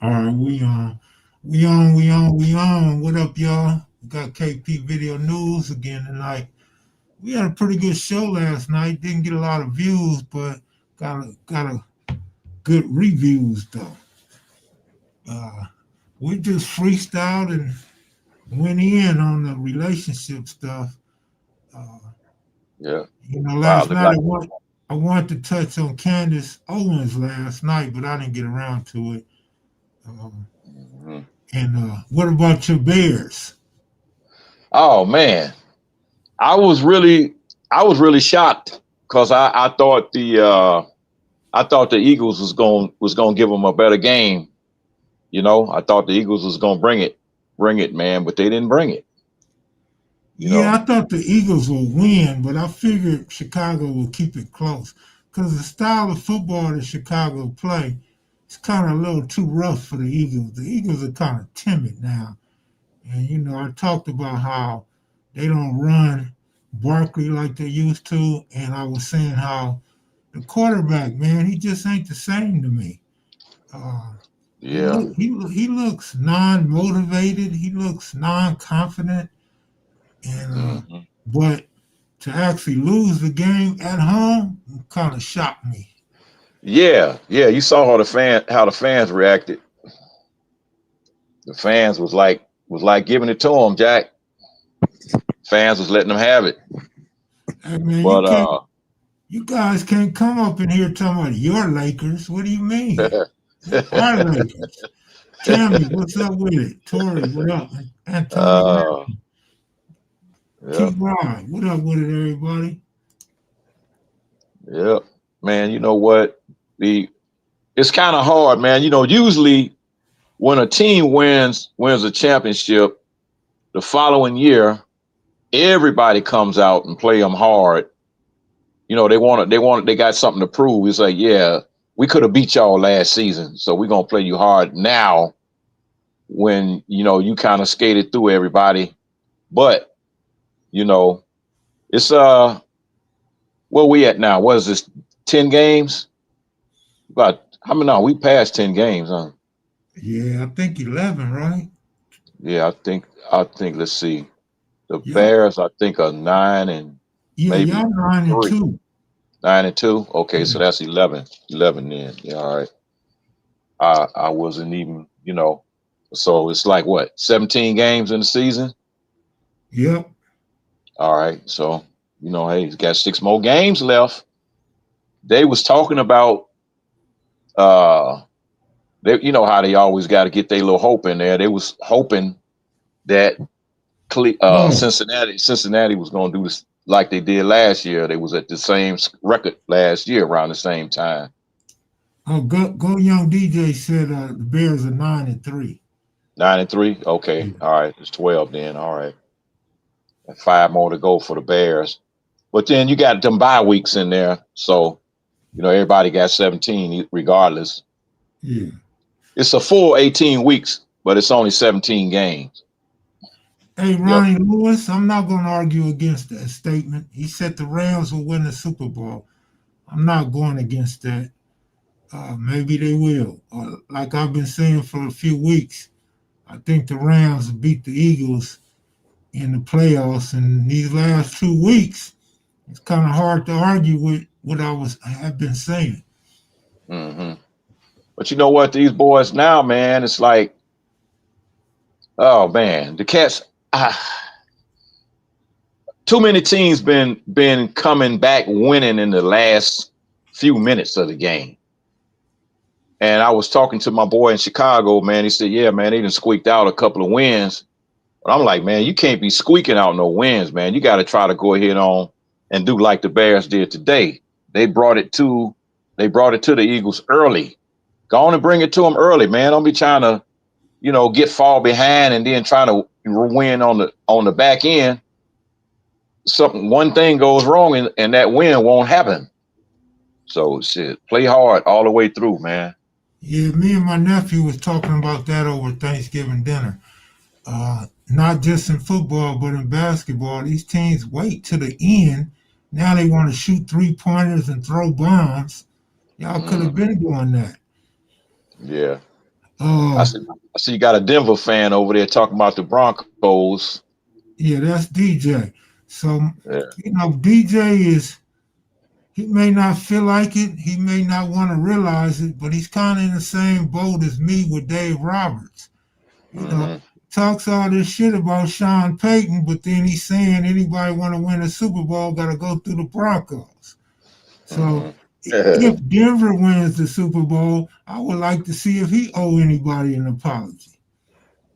All right, we on. What up, y'all? We got KP Video News again tonight. We had a pretty good show last night. Didn't get a lot of views, but got a good reviews though. Uh, we just freestyled and went in on the relationship stuff. Uh, Yeah. Wow, Last look night like I wanted to touch on Candace Owens last night, but I didn't get around to it. Um, mhm. and what about your Bears? Oh man. I was really I was really shocked because I thought the Eagles was going to give them a better game. I thought the Eagles was going to bring it, man, but they didn't bring it. You Yeah, know. I thought the Eagles would win, but I figured Chicago would keep it close because the style of football that Chicago play is kind of a little too rough for the Eagles. The Eagles are kind of timid now, and I talked about how they don't run Barkley like they used to, and I was saying how the quarterback, man, he just ain't the same to me. Uh, Yeah. he looks non-motivated. He looks non-confident, and Hmm. but to actually lose the game at home kind of shocked me. Yeah, yeah. You saw how the fans reacted. The fans was like giving it to them, Jack. Fans was letting them have it. Hey man, But you guys can't come up in here talking about your Lakers. What do you mean? Our Lakers. Tammy, what's up with it? Tori, what up? Antonio, uh, T. yeah, Rod, what up with it, everybody? yeah, man. You know what? The It's kind of hard, man. Usually when a team wins a championship, the following year everybody comes out and play them hard. They got something to prove. It's like, yeah, we could have beat y'all last season, so we're gonna play you hard now. When you kind of skated through everybody, but you know it's where we at now? What is this? 10 games? About how many? No, we passed 10 games, huh? Yeah, I think 11, right? Yeah, I think. Let's see. The Yep. Bears, I think, are 9 and Yeah, maybe y'all 9 and three. 2. 9 and 2. Okay, so Yeah. that's 11. 11 then. Yeah, all right. I wasn't even. So it's like what? 17 games in the season. Yep. All right. So hey, he's got 6 more games left. They was talking about uh you know how they always got to get their little hope in there. They was hoping that Oh, Cincinnati was going to do this like they did last year. They was at the same record last year around the same time. go young DJ said the Bears are 9 and 3. 9 and 3. Okay, Yeah. all right. It's 12 then. All right, and 5 more to go for the Bears. But then you got them bye weeks in there, so everybody got 17 regardless. Yeah. It's a full 18 weeks, but it's only 17 games. Hey, Yep. Ronnie Lewis, I'm not going to argue against that statement. He said the Rams will win the Super Bowl. I'm not going against that. Maybe they will. Like I've been saying for a few weeks, I think the Rams beat the Eagles in the playoffs. And these last 2 weeks, it's kind of hard to argue with what have been saying. Hmm. But you know what? These boys now, man, it's like, oh man, the Cats. Ah, too many teams been coming back winning in the last few minutes of the game. And I was talking to my boy in Chicago, man. He said, "Yeah, man, they done squeaked out a couple of wins." But I'm like, man, you can't be squeaking out no wins, man. You got to try to go ahead on and do like the Bears did today. They brought it to they brought it to the Eagles early. Go on and bring it to them early, man. Don't be trying to get fall behind and then trying to win on the back end. One thing goes wrong and that win won't happen. So shit, play hard all the way through, man. Yeah, me and my nephew was talking about that over Thanksgiving dinner. Not just in football, but in basketball, these teams wait to the end. Now they want to shoot 3 pointers and throw bombs. Y'all could have Hmm. been doing that. Yeah, I Uh, see. I see you got a Denver fan over there talking about the Broncos. yeah, that's DJ. So, Yeah. DJ is, he may not feel like it, he may not want to realize it, but he's kind of in the same boat as me with Dave Roberts. You know, Hmm. talks all this shit about Sean Payton, but then he's saying anybody want to win a Super Bowl got to go through the Broncos. So Hmm. if Denver wins the Super Bowl, I would like to see if he owe anybody an apology.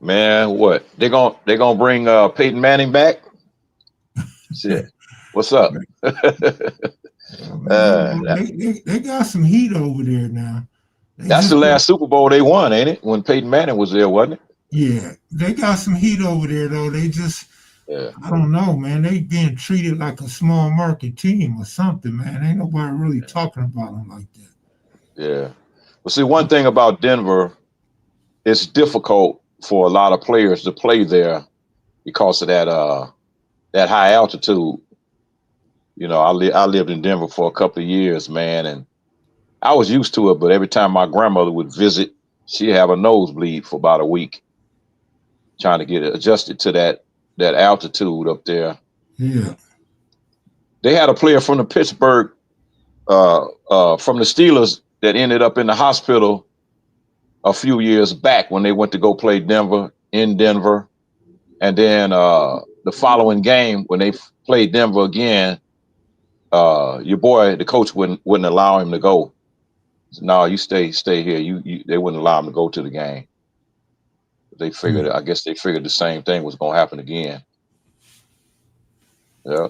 Man, what they gonna bring Peyton Manning back? Shit, what's up? I mean, they got some heat over there now. They That's the just last Super Bowl they won, ain't it? When Peyton Manning was there, wasn't it? yeah, they got some heat over there though. They just Yeah, I don't know, man. They being treated like a small market team or something, man. Ain't nobody really talking about them like that. yeah. Well, see, one thing about Denver, it's difficult for a lot of players to play there because of that high altitude. I lived in Denver for a couple of years, man, and I was used to it. But every time my grandmother would visit, she'd have a nosebleed for about a week, trying to get adjusted to that altitude up there. Yeah, They had a player from the Pittsburgh, from the Steelers, that ended up in the hospital a few years back when they went to go play Denver in Denver, and then the following game when they played Denver again, your boy, the coach wouldn't allow him to go. No, you stay here. They wouldn't allow him to go to the game. They figured, I guess they figured the same thing was going to happen again. Yeah,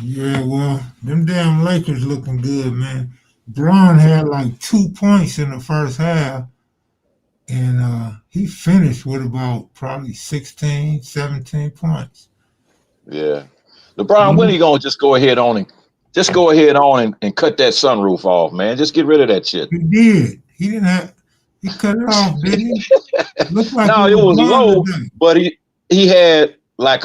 yeah. Well, them damn Lakers looking good, man. Braun had like 2 points in the first half, and he finished with about probably 16, 17 points. yeah. LeBron, when are He you gonna just go ahead on and cut that sunroof off, man? Just get rid of that shit. did. He didn't have. He cut it off, didn't he? Looked like it No, it was was blonde low, today. but he had like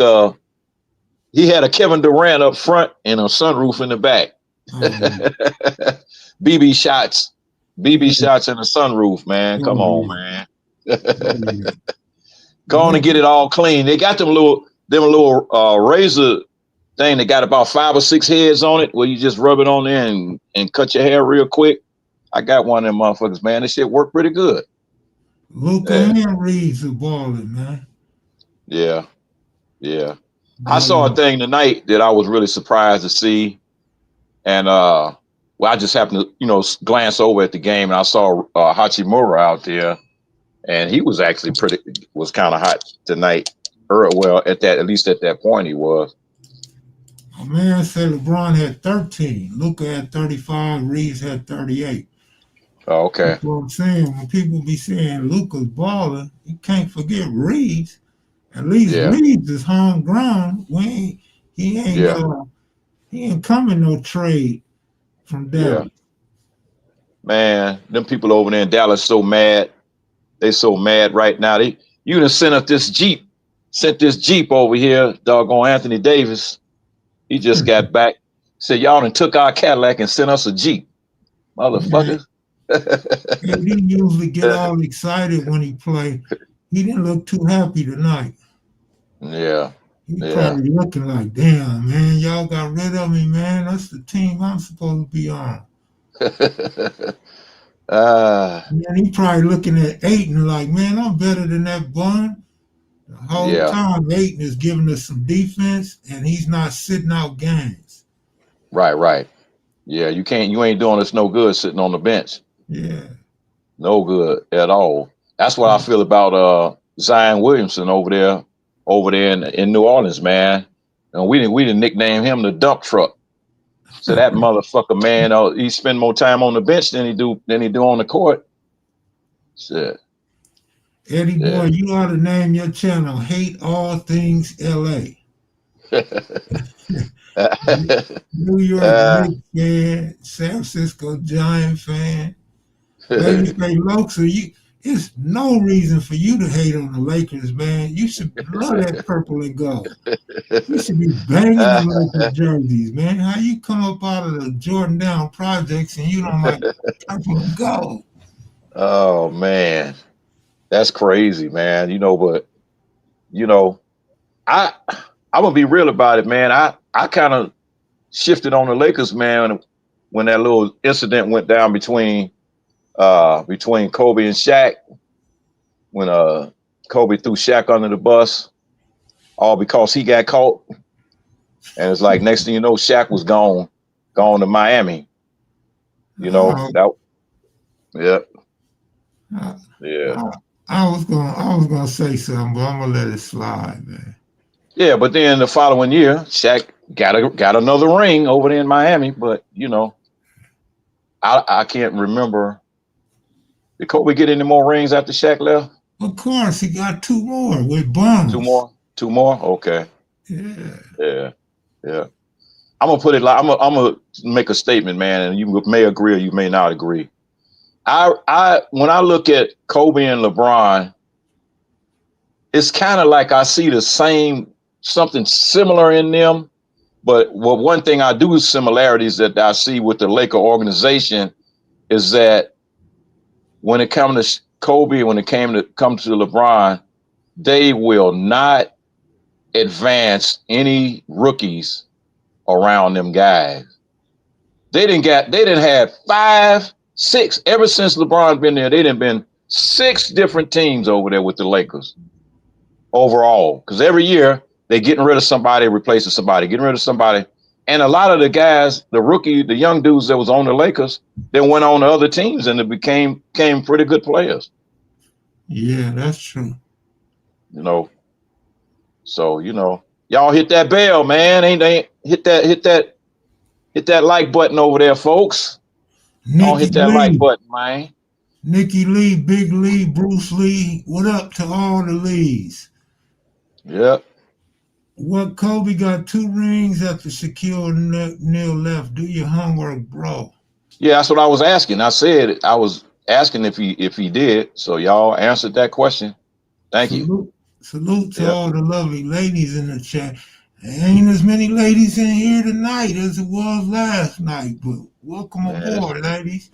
he had a Kevin Durant up front and a sunroof in the back. Oh, BB shots, BB yeah. shots in the sunroof, man. Come Oh, on, yeah. man. Oh, yeah. Go on and get it all clean. They got them little razor thing that got about 5 or 6 heads on it where you just rub it on there and cut your hair real quick. I got one of them motherfuckers, man. This shit worked pretty good. Luca Yeah, and Reeves are balling, man. yeah, yeah. I But saw a thing tonight that I was really surprised to see. And well, I just happened to, glance over at the game and I saw Hachimura out there, and he was actually was kind of hot tonight. Well, at least at that point he was. my man said LeBron had 13. Luca had 35. Reeves had 38. Oh, okay. That's what I'm saying. When people be saying Luca's balling, you can't forget Reeves. At least Yeah, Reeves is homegrown. He ain't yeah, uh he ain't coming no trade from yeah. Dallas. Man, them people over there in Dallas so mad. They so mad right now. You done sent this Jeep over here, doggone Anthony Davis. He just got back. Said y'all done took our Cadillac and sent us a Jeep, Man, motherfuckers. he usually get all excited when he play. He didn't look too happy tonight. Yeah, He yeah. probably looking like, damn, man, y'all got rid of me, man. That's the team I'm supposed to be on. uh, And he probably looking at Aiton like, man, I'm better than that bun. The whole yeah, time Aiton is giving us some defense and he's not sitting out games. right. Yeah, you ain't doing us no good sitting on the bench. Yeah. No good at all. That's what I feel about Zion Williamson over there in New Orleans, man. And we didn't nickname him the dump truck. So that motherfucker, man, he spend more time on the bench than he do on the court. Shit. Eddie boy, Yeah. you ought to name your channel Hate All Things LA. New York uh, Knicks fan, San Francisco Giant fan. Babyface Loxa, it's no reason for you to hate on the Lakers, man. You should love that purple and gold. You should be banging the Lakers jerseys, man. How you come up out of the Jordan Down projects and you don't like purple and gold? Oh man, that's crazy, man. But you know, I I'm gonna be real about it, man. I kind of shifted on the Lakers, man, when that little incident went down between Kobe and Shaq, when Kobe threw Shaq under the bus, all because he got caught. And it's like next thing you know, Shaq was gone to Miami. I, That yeah, I, yeah. I, I was gonna say something, but I'm gonna let it slide, man. Yeah, but then the following year, Shaq got another ring over there in Miami. But I can't remember. Did Kobe get any more rings after Shaq left? Of course, he got two more with Two Bums. more. Two more. Okay. Yeah. Yeah. Yeah. I'm gonna put it like I'm gonna make a statement, man, and you may agree or you may not agree. I when I look at Kobe and LeBron, it's kind of like I see the same something similar in them. But one thing I do similarities that I see with the Laker organization is that when it comes to Kobe, when it comes to LeBron, they will not advance any rookies around them guys. They didn't have 5, 6 ever since LeBron been there. They didn't been 6 different teams over there with the Lakers overall. Because every year they getting rid of somebody, replacing somebody, getting rid of somebody. And a lot of the guys, the young dudes that was on the Lakers, then went on to other teams and it became pretty good players. Yeah, that's true. You know, so y'all hit that bell, man. Ain't they hit that like button over there, folks. Y'all Nikki hit that like Lee, button, man. Nikki Lee, Big Lee, Bruce Lee. What up to all the Lees? Yep. What Kobe got 2 rings after Shaquille O'Neal left. Do your homework, bro. Yeah, that's what I was asking. I was asking if he did. So y'all answered that question. Thank you. Salute to Yep. all the lovely ladies in the chat. There ain't as many ladies in here tonight as it was last night, but welcome Man, it's aboard, ladies.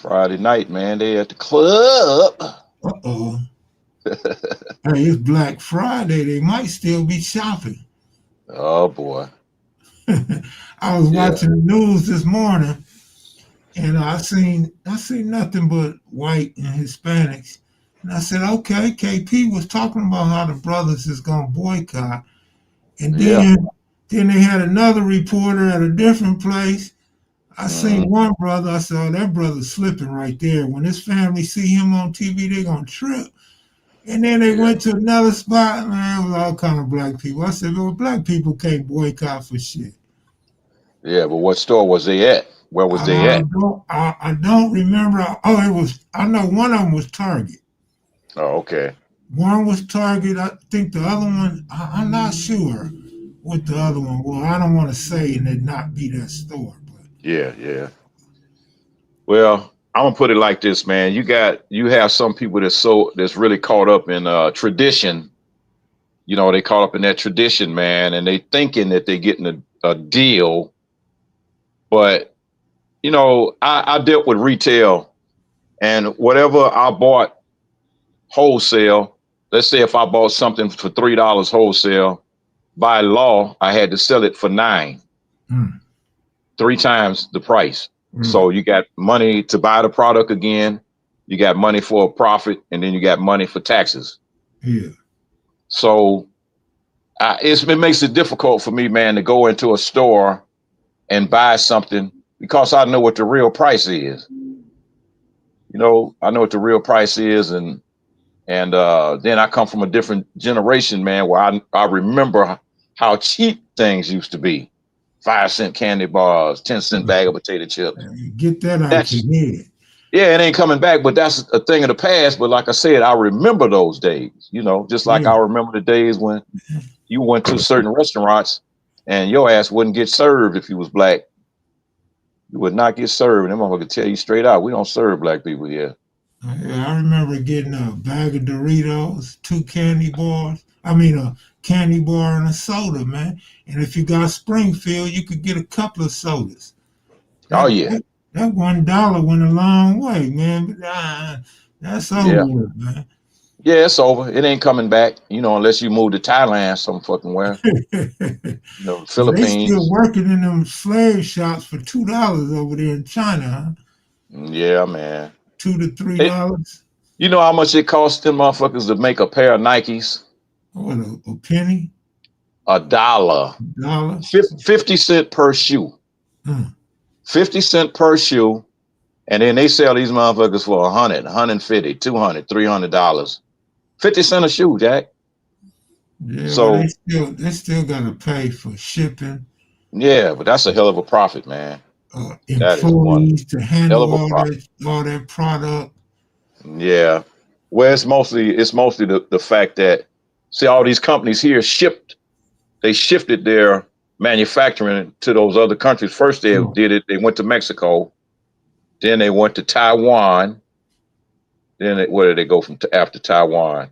Friday night, man. They at the club. Uh-oh. Hey, it's Black Friday. They might still be shopping. Oh boy. I was Yeah. watching the news this morning, and I seen nothing but white and Hispanics. And I said, okay, KP was talking about how the brothers is gonna boycott. And Yeah. then they had another reporter at a different place. I Mm-hmm. seen one brother. I said, oh, that brother's slipping right there. When his family see him on TV, they're gonna trip. And then they Yeah. went to another spot, man. It was all kind of black people. I said, well, black people can't boycott for shit. Yeah. But what store was they at? Where was they at? I don't remember. Oh, it was. I know one of them was Target. Oh, okay. One was Target. I think the other one. I'm not sure what the other one was. I don't want to say and it not be that store, but Yeah. Yeah. Well, I'm gonna put it like this, man. You have some people that's really caught up in tradition. They caught up in that tradition, man, and they thinking that they're getting a deal. But I dealt with retail, and whatever I bought wholesale, let's say if I bought something for $3 wholesale, by law I had to sell it for 9, mm, 3 times the price. mm, So you got money to buy the product again, you got money for a profit, and then you got money for taxes. yeah, So it makes it difficult for me, man, to go into a store and buy something because I know what the real price is. I know what the real price is, and then I come from a different generation, man, where I remember how cheap things used to be. 5 cent candy bars, 10 cent bag of potato chips. get that out That's your head. Yeah, it ain't coming back, but that's a thing of the past. But like I said, I remember those days. Just like Yeah, I remember the days when you went to certain restaurants and your ass wouldn't get served if you was black. You would not get served. And them motherfuckers tell you straight out, we don't serve black people here. yeah. I remember getting a bag of Doritos, 2 candy bars. I mean, a candy bar and a soda, man. And if you got Springfield, you could get a couple of sodas. Oh That yeah, That $1 went a long way, man. But, that's over Yeah. with, man. Yeah, it's over. It ain't coming back, unless you move to Thailand some fucking where, They still Philippines. working in them slave shops for $2 over there in China, huh? Yeah, man. It, $2 to $3. you know how much it costs them motherfuckers to make a pair of Nikes? What a penny, $1. dollar. 50 cent per shoe. Hmm. 50 cent per shoe. And then they sell these motherfuckers for 100, 150, 200, $300. 50 cent a shoe, Jack. Yeah, well, they So still they still gotta pay for shipping, yeah, but that's a hell of a profit, man. That is one employees to hell handle of a profit. all that product. Yeah. Well, it's mostly the fact that see all these companies here they shifted their manufacturing to those other countries. First So, they went to Mexico, then they went to Taiwan, then where did they go after Taiwan?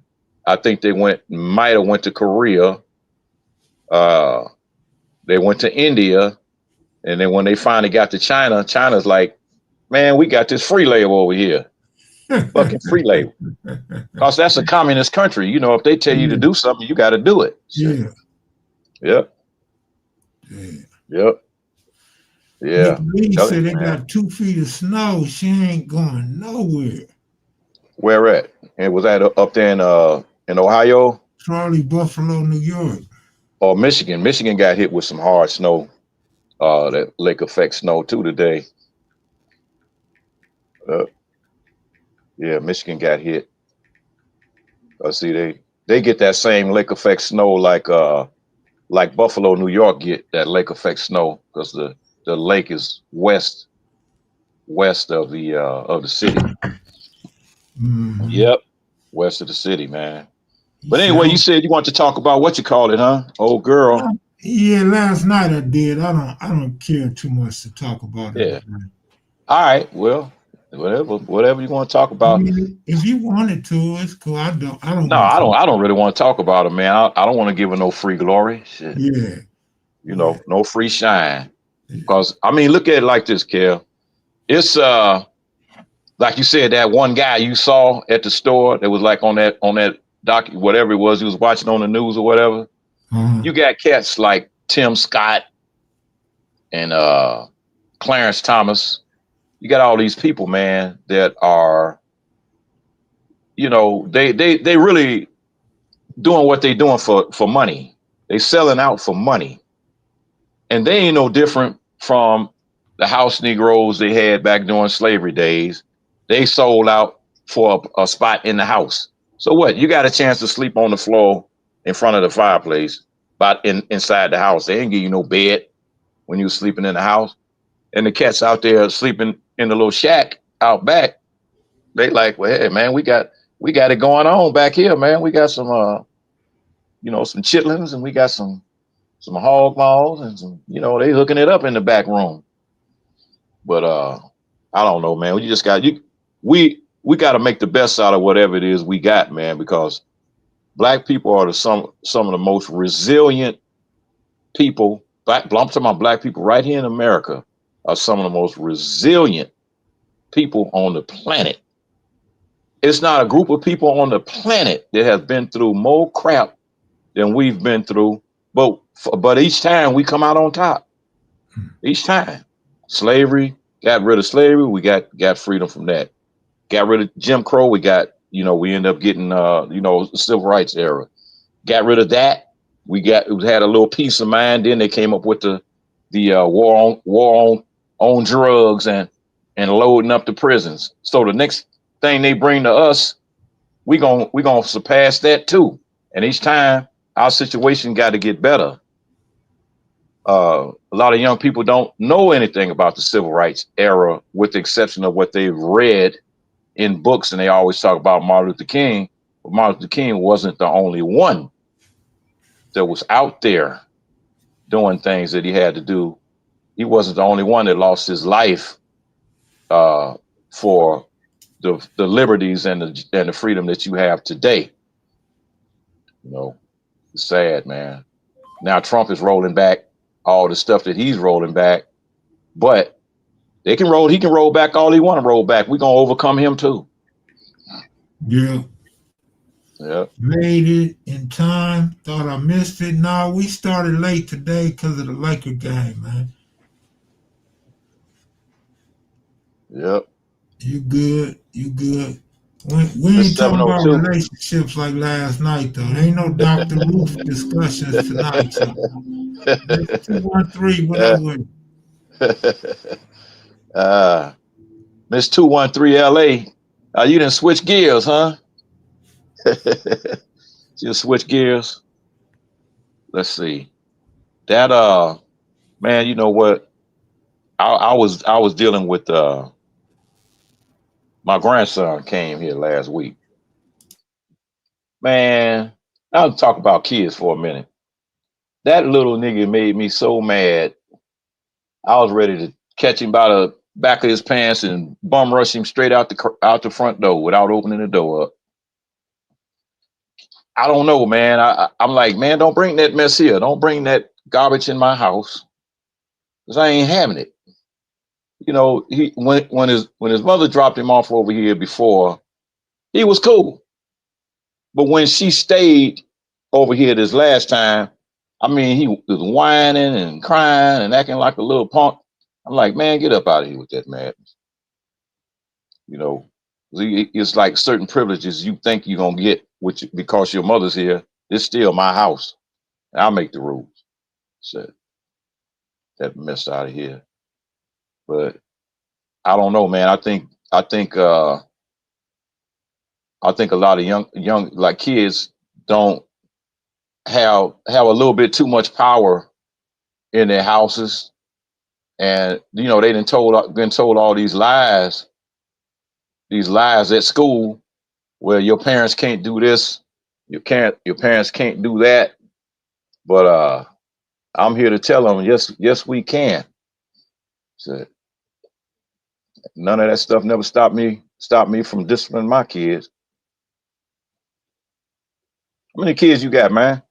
I think might have went to Korea. Uh, they went to India, and then when they finally got to China, China's like, man, we got this free labor over here, fucking free labor. Cause that's a communist country. If they tell you to yeah, do something, you got to do it. Shit. yeah, Yep. yeah. Yep. Nick Yeah. Lee Tell said you, they man. got 2 feet of snow. She ain't going nowhere. Where at? And was that up there in Ohio Charlie Buffalo, New York. or Michigan? Michigan got hit with some hard snow. That lake effect snow too today. Uh, yeah, Michigan got hit. See, they get that same lake effect snow like Buffalo, New York get that lake effect snow because the lake is west of the city. Mm-hmm. Yep, west of the city, man. He But said, anyway, you said you want to talk about what you call it, huh? Old girl. Yeah, last night I did. I don't care too much to talk about it Yeah. today. All right. Well, whatever you want to talk I about. mean, if you wanted to, it's cool. I don't No, want I don't. to. I don't really want to talk about it, man. I don't want to give her no free glory. Shit. Yeah, yeah, No free shine. yeah. Cause I mean, look at it like this, Kel. It's like you said, that one guy you saw at the store that was like on that doc, whatever it was, he was watching on the news or whatever. Uh-huh. You got cats like Tim Scott and Clarence Thomas. You got all these people, man, that are, they really doing what they doing for money. They selling out for money. And they ain't no different from the house Negroes they had back during slavery days. They sold out for a spot in the house. So what? You got a chance to sleep on the floor in front of the fireplace, but inside the house. They ain't give you no bed when you was sleeping in the house. And the cats out there sleeping in the little shack out back. They like, well, hey man, we got it going on back here, man. We got some some chitlins and we got some hog maws and they hooking it up in the back room. But I don't know, man. We got to make the best out of whatever it is we got, man, because black people are some of the most resilient people. I'm talking about black people right here in America are some of the most resilient people on the planet. It's not a group of people on the planet that has been through more crap than we've been through, but each time we come out on top. Each time, slavery, got rid of slavery, we got freedom from that. Got rid of Jim Crow, we end up getting the civil rights era. Got rid of that, we had a little peace of mind. Then they came up with the war on drugs and loading up the prisons. So the next thing they bring to us, we gonna surpass that too. And each time our situation got to get better. A lot of young people don't know anything about the civil rights era, with the exception of what they've read in books, and they always talk about Martin Luther King. But Martin Luther King wasn't the only one that was out there doing things that he had to do. He wasn't the only one that lost his life for the liberties and the freedom that you have today. It's sad, man. Now Trump is rolling back all the stuff that he's rolling back, but They can roll. He can roll back all he want to roll back. We're gonna overcome him too. Yeah. Yeah. Made it in time. Thought I missed it. No, we started late today because of the Laker game, man. Yep. You good? You good? We It's ain't talking about 7:02. relationships like last night, though. There ain't no Dr. Ruth discussions tonight. So, Miss 213, what up with it? uh, Miss 213 LA. You didn't switch gears, huh? Just switch gears. Let's see. That man, you know what? I was dealing with my grandson came here last week. Man, I'll talk about kids for a minute. That little nigga made me so mad. I was ready to catch him by the back of his pants and bum rush him straight out the front door without opening the door up. I don't know, man. I'm like, man, don't bring that mess here. Don't bring that garbage in my house, because I ain't having it. You know, he when his mother dropped him off over here before, he was cool. But when she stayed over here this last time, I mean, he was whining and crying and acting like a little punk. I'm like, man, get up out of here with that madness. You know, it's like certain privileges you think you're gonna get, which because your mother's here, it's still my house. And I'll make the rules. So that mess out of here. But I don't know, man. I think a lot of young like kids don't have a little bit too much power in their houses, and you know they been told all these lies at school, where your parents can't do this, your parents can't do that. But I'm here to tell them, yes we can. So none of that stuff never stopped me from disciplining my kids. How many kids you got, man?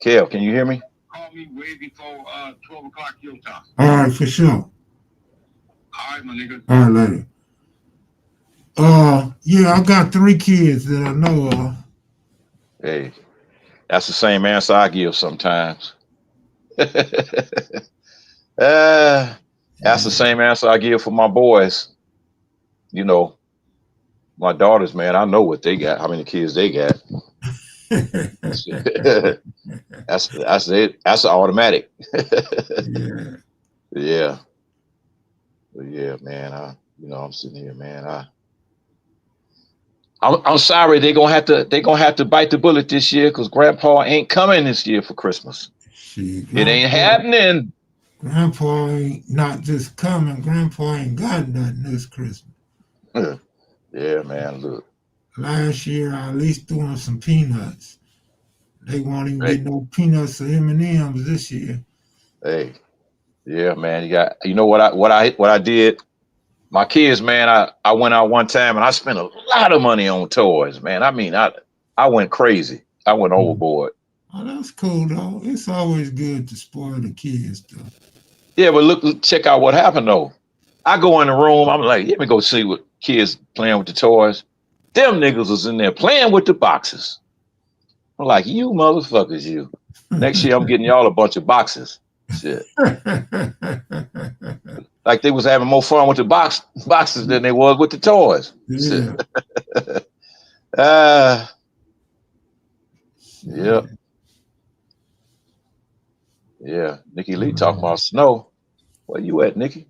Kel, can you hear me? Call me way before 12 o'clock your time. All right, for sure. All right, my nigga. All right, later. Yeah, I got 3 kids that I know of. Hey, that's the same answer I give sometimes. That's the same answer I give for my boys. You know, my daughters, man, I know what they got, how many kids they got. That's it. That's automatic. Yeah. Yeah. But yeah, man. I'm sitting here, man. I'm sorry they're gonna have to bite the bullet this year, because Grandpa ain't coming this year for Christmas. See, It ain't happening. Grandpa ain't not just coming. Grandpa ain't got nothing this Christmas. Yeah, man. Look. Last year, I at least threw him some peanuts. They won't even Hey, get no peanuts or M&Ms this year. hey. Yeah, man. You know what I did? My kids, man, I went out one time and I spent a lot of money on toys, man. I mean, I went crazy. I went overboard. Oh, that's cool, though. It's always good to spoil the kids, though. Yeah, but look, check out what happened though. I go in the room, I'm like, let me go see what kids playing with the toys. Them niggas was in there playing with the boxes. I'm like, you motherfuckers, you. Next year I'm getting y'all a bunch of boxes. Shit. Like they was having more fun with the boxes than they was with the toys. Yeah. Shit. uh Yep. Yeah. Nikki Lee talking about snow. Where you at, Nikki?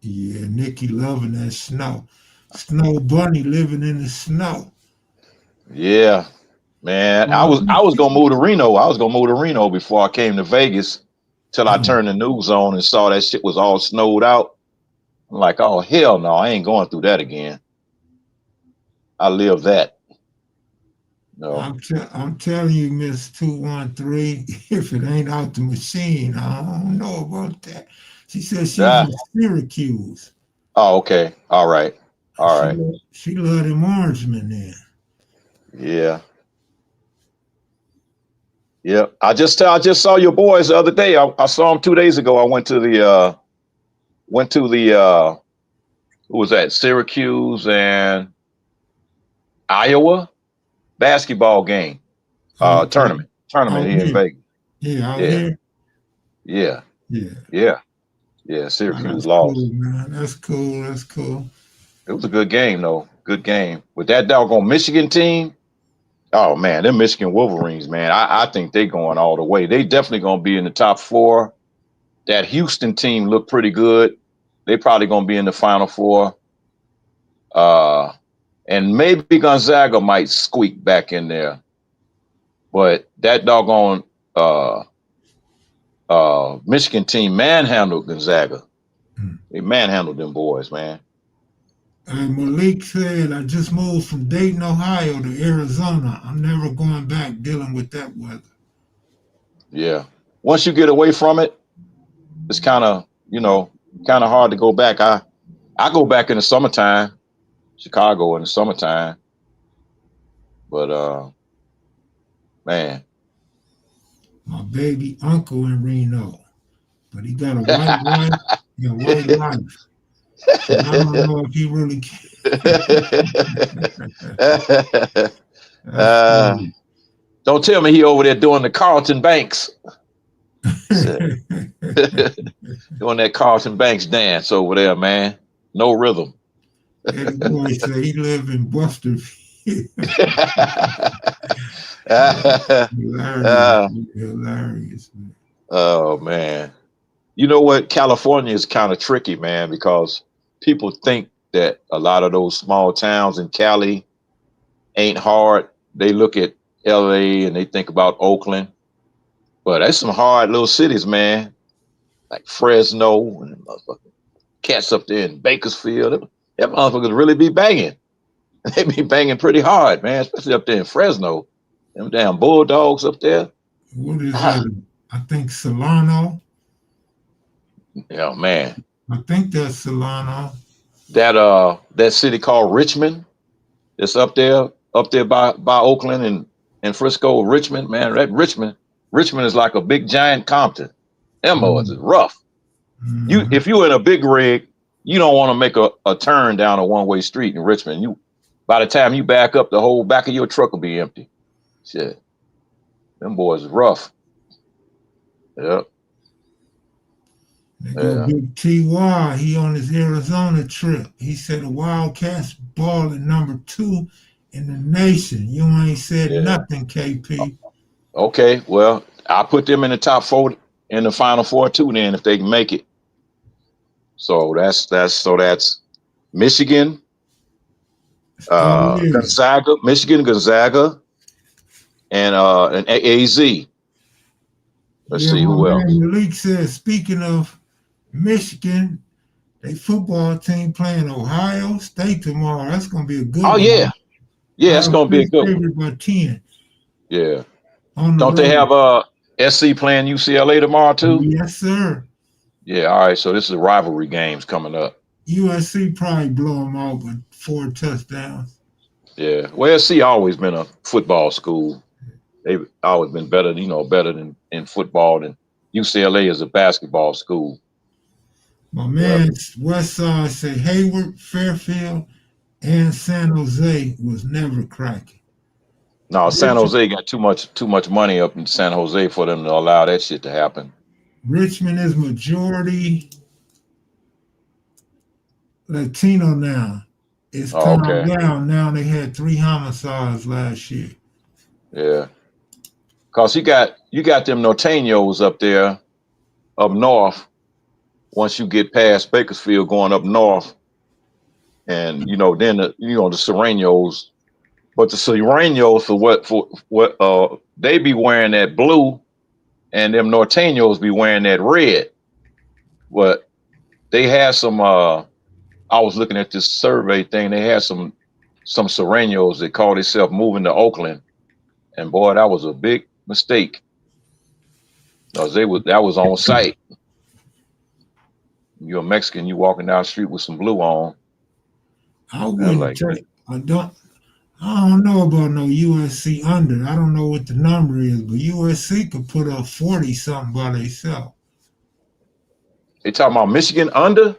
Yeah, Nikki loving that snow. Snow bunny living in the snow. Yeah, man. I was gonna move to Reno. I was gonna move to Reno before I came to Vegas, till I turned the news on and saw that shit was all snowed out. I'm like, oh hell no, I ain't going through that again. I live that. No. I'm telling you, Miss 213, if it ain't out the machine, I don't know about that. She said she's Ah, in Syracuse. oh, okay. All right. All She right. she love them orangemen there. Yeah. Yeah. I just saw your boys the other day. I saw them 2 days ago. I went to the who was that? Syracuse and Iowa basketball game. Okay. Tournament Out here in here. Vegas. Yeah, out Yeah. here. Yeah. Yeah. Yeah. Yeah. Oh, Syracuse that's lost. cool, man. That's cool. That's cool. It was a good game though. Good game. With that doggone Michigan team. Oh man, them Michigan Wolverines, man. I think they going all the way. They definitely gonna be in the top four. That Houston team looked pretty good. They probably gonna be in the final four. Uh and maybe Gonzaga might squeak back in there. But that doggone uh Michigan team manhandled Gonzaga. Mm. They manhandled them boys, man. Malik said, I just moved from Dayton, Ohio to Arizona. I'm never going back dealing with that weather. Yeah. Once you get away from it, it's kind of hard to go back. I go back in the summertime, Chicago in the summertime. But man. My baby uncle in Reno, but he got a white wife and a white life. So I don't know if he really can. That's uh, funny. don't tell me he over there doing the Carlton Banks. Doing that Carlton Banks dance over there, man. No rhythm. Eddie Boy said he lived in Busterfield. Hilarious, uh, hilarious, man. oh man. You know what? California is kind of tricky, man, because people think that a lot of those small towns in Cali ain't hard. They look at LA and they think about Oakland. But that's some hard little cities, man. Like Fresno and motherfucking cats up there in Bakersfield. Them motherfuckers really be banging. They be banging pretty hard, man, especially up there in Fresno. Them damn bulldogs up there. What is that? I think Solano. Yeah, man. I think that's Solano. That city called Richmond. It's up there by Oakland and Frisco, Richmond, man. That Richmond is like a big giant Compton. Them boys is rough. Mm-hmm. If you're in a big rig, you don't want to make a turn down a one-way street in Richmond. By the time you back up, the whole back of your truck will be empty. Shit. Them boys is rough. Yep. They go Big T.Y. He on his Arizona trip. He said the Wildcats balling #2 in the nation. You ain't said nothing, KP. Okay, well, I'll put them in the top four in the final four too then if they can make it. So that's Michigan, Gonzaga, and AZ. Let's see who else. Malik says, speaking of Michigan, they football team playing Ohio State tomorrow. That's gonna be a good one. Yeah, it's gonna be a good one. Favorite by 10. Yeah. On the Don't they have SC playing UCLA tomorrow too? Yes, sir. Yeah, all right. So this is rivalry games coming up. USC probably blow them out with 4 touchdowns. Yeah. Well, SC always been a football school. They've always been better than in football than UCLA is a basketball school. My man Westside say Hayward, Fairfield, and San Jose was never cracking. No, San Jose got too much money up in San Jose for them to allow that shit to happen. Richmond is majority Latino now. It's calmed down. Now they had 3 homicides last year. Yeah. Cause you got them Norteños up there up north. Once you get past Bakersfield going up north, and then the Sureños, but the Sureños for what they be wearing that blue, and them Norteños be wearing that red. But they had some. I was looking at this survey thing. They had some Sureños that called themselves moving to Oakland, and boy, that was a big mistake. Because that was on site. You're a Mexican, you walking down the street with some blue on. I wouldn't take. I I don't know about no USC under. I don't know what the number is, but USC could put up 40 something by themselves. They talking about Michigan under?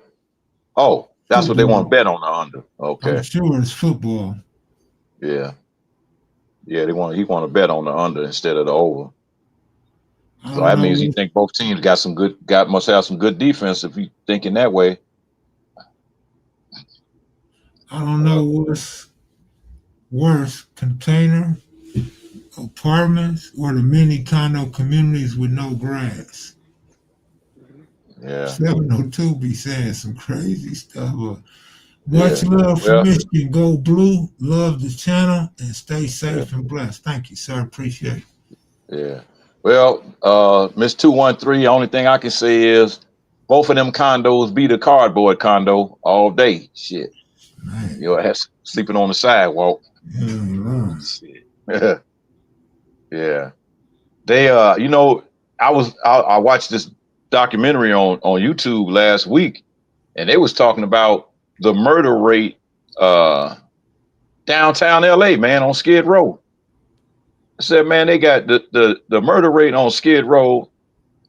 Oh, that's what they want to Football. bet on the under. I'm Okay. sure it's football. Yeah. Yeah, he want to bet on the under instead of the over. I So don't that know means he what think both teams must have some good defense if you thinking that way. I don't know what's worse, container apartments or the many condo communities with no grass. Yeah, 702 be saying some crazy stuff. yeah. Much love from Well, Michigan. Go blue. Love the channel and stay yeah, safe and blessed. Thank you, sir. Appreciate it. yeah. Well, Miss 213, only thing I can say is both of them condos be the cardboard condo all day. Shit. Man, That's sleeping on the sidewalk. you ain't lying. Shit. Yeah. They I watched this documentary on YouTube last week, and they was talking about the murder rate downtown LA, man, on Skid Row. I said, man, they got the murder rate on Skid Row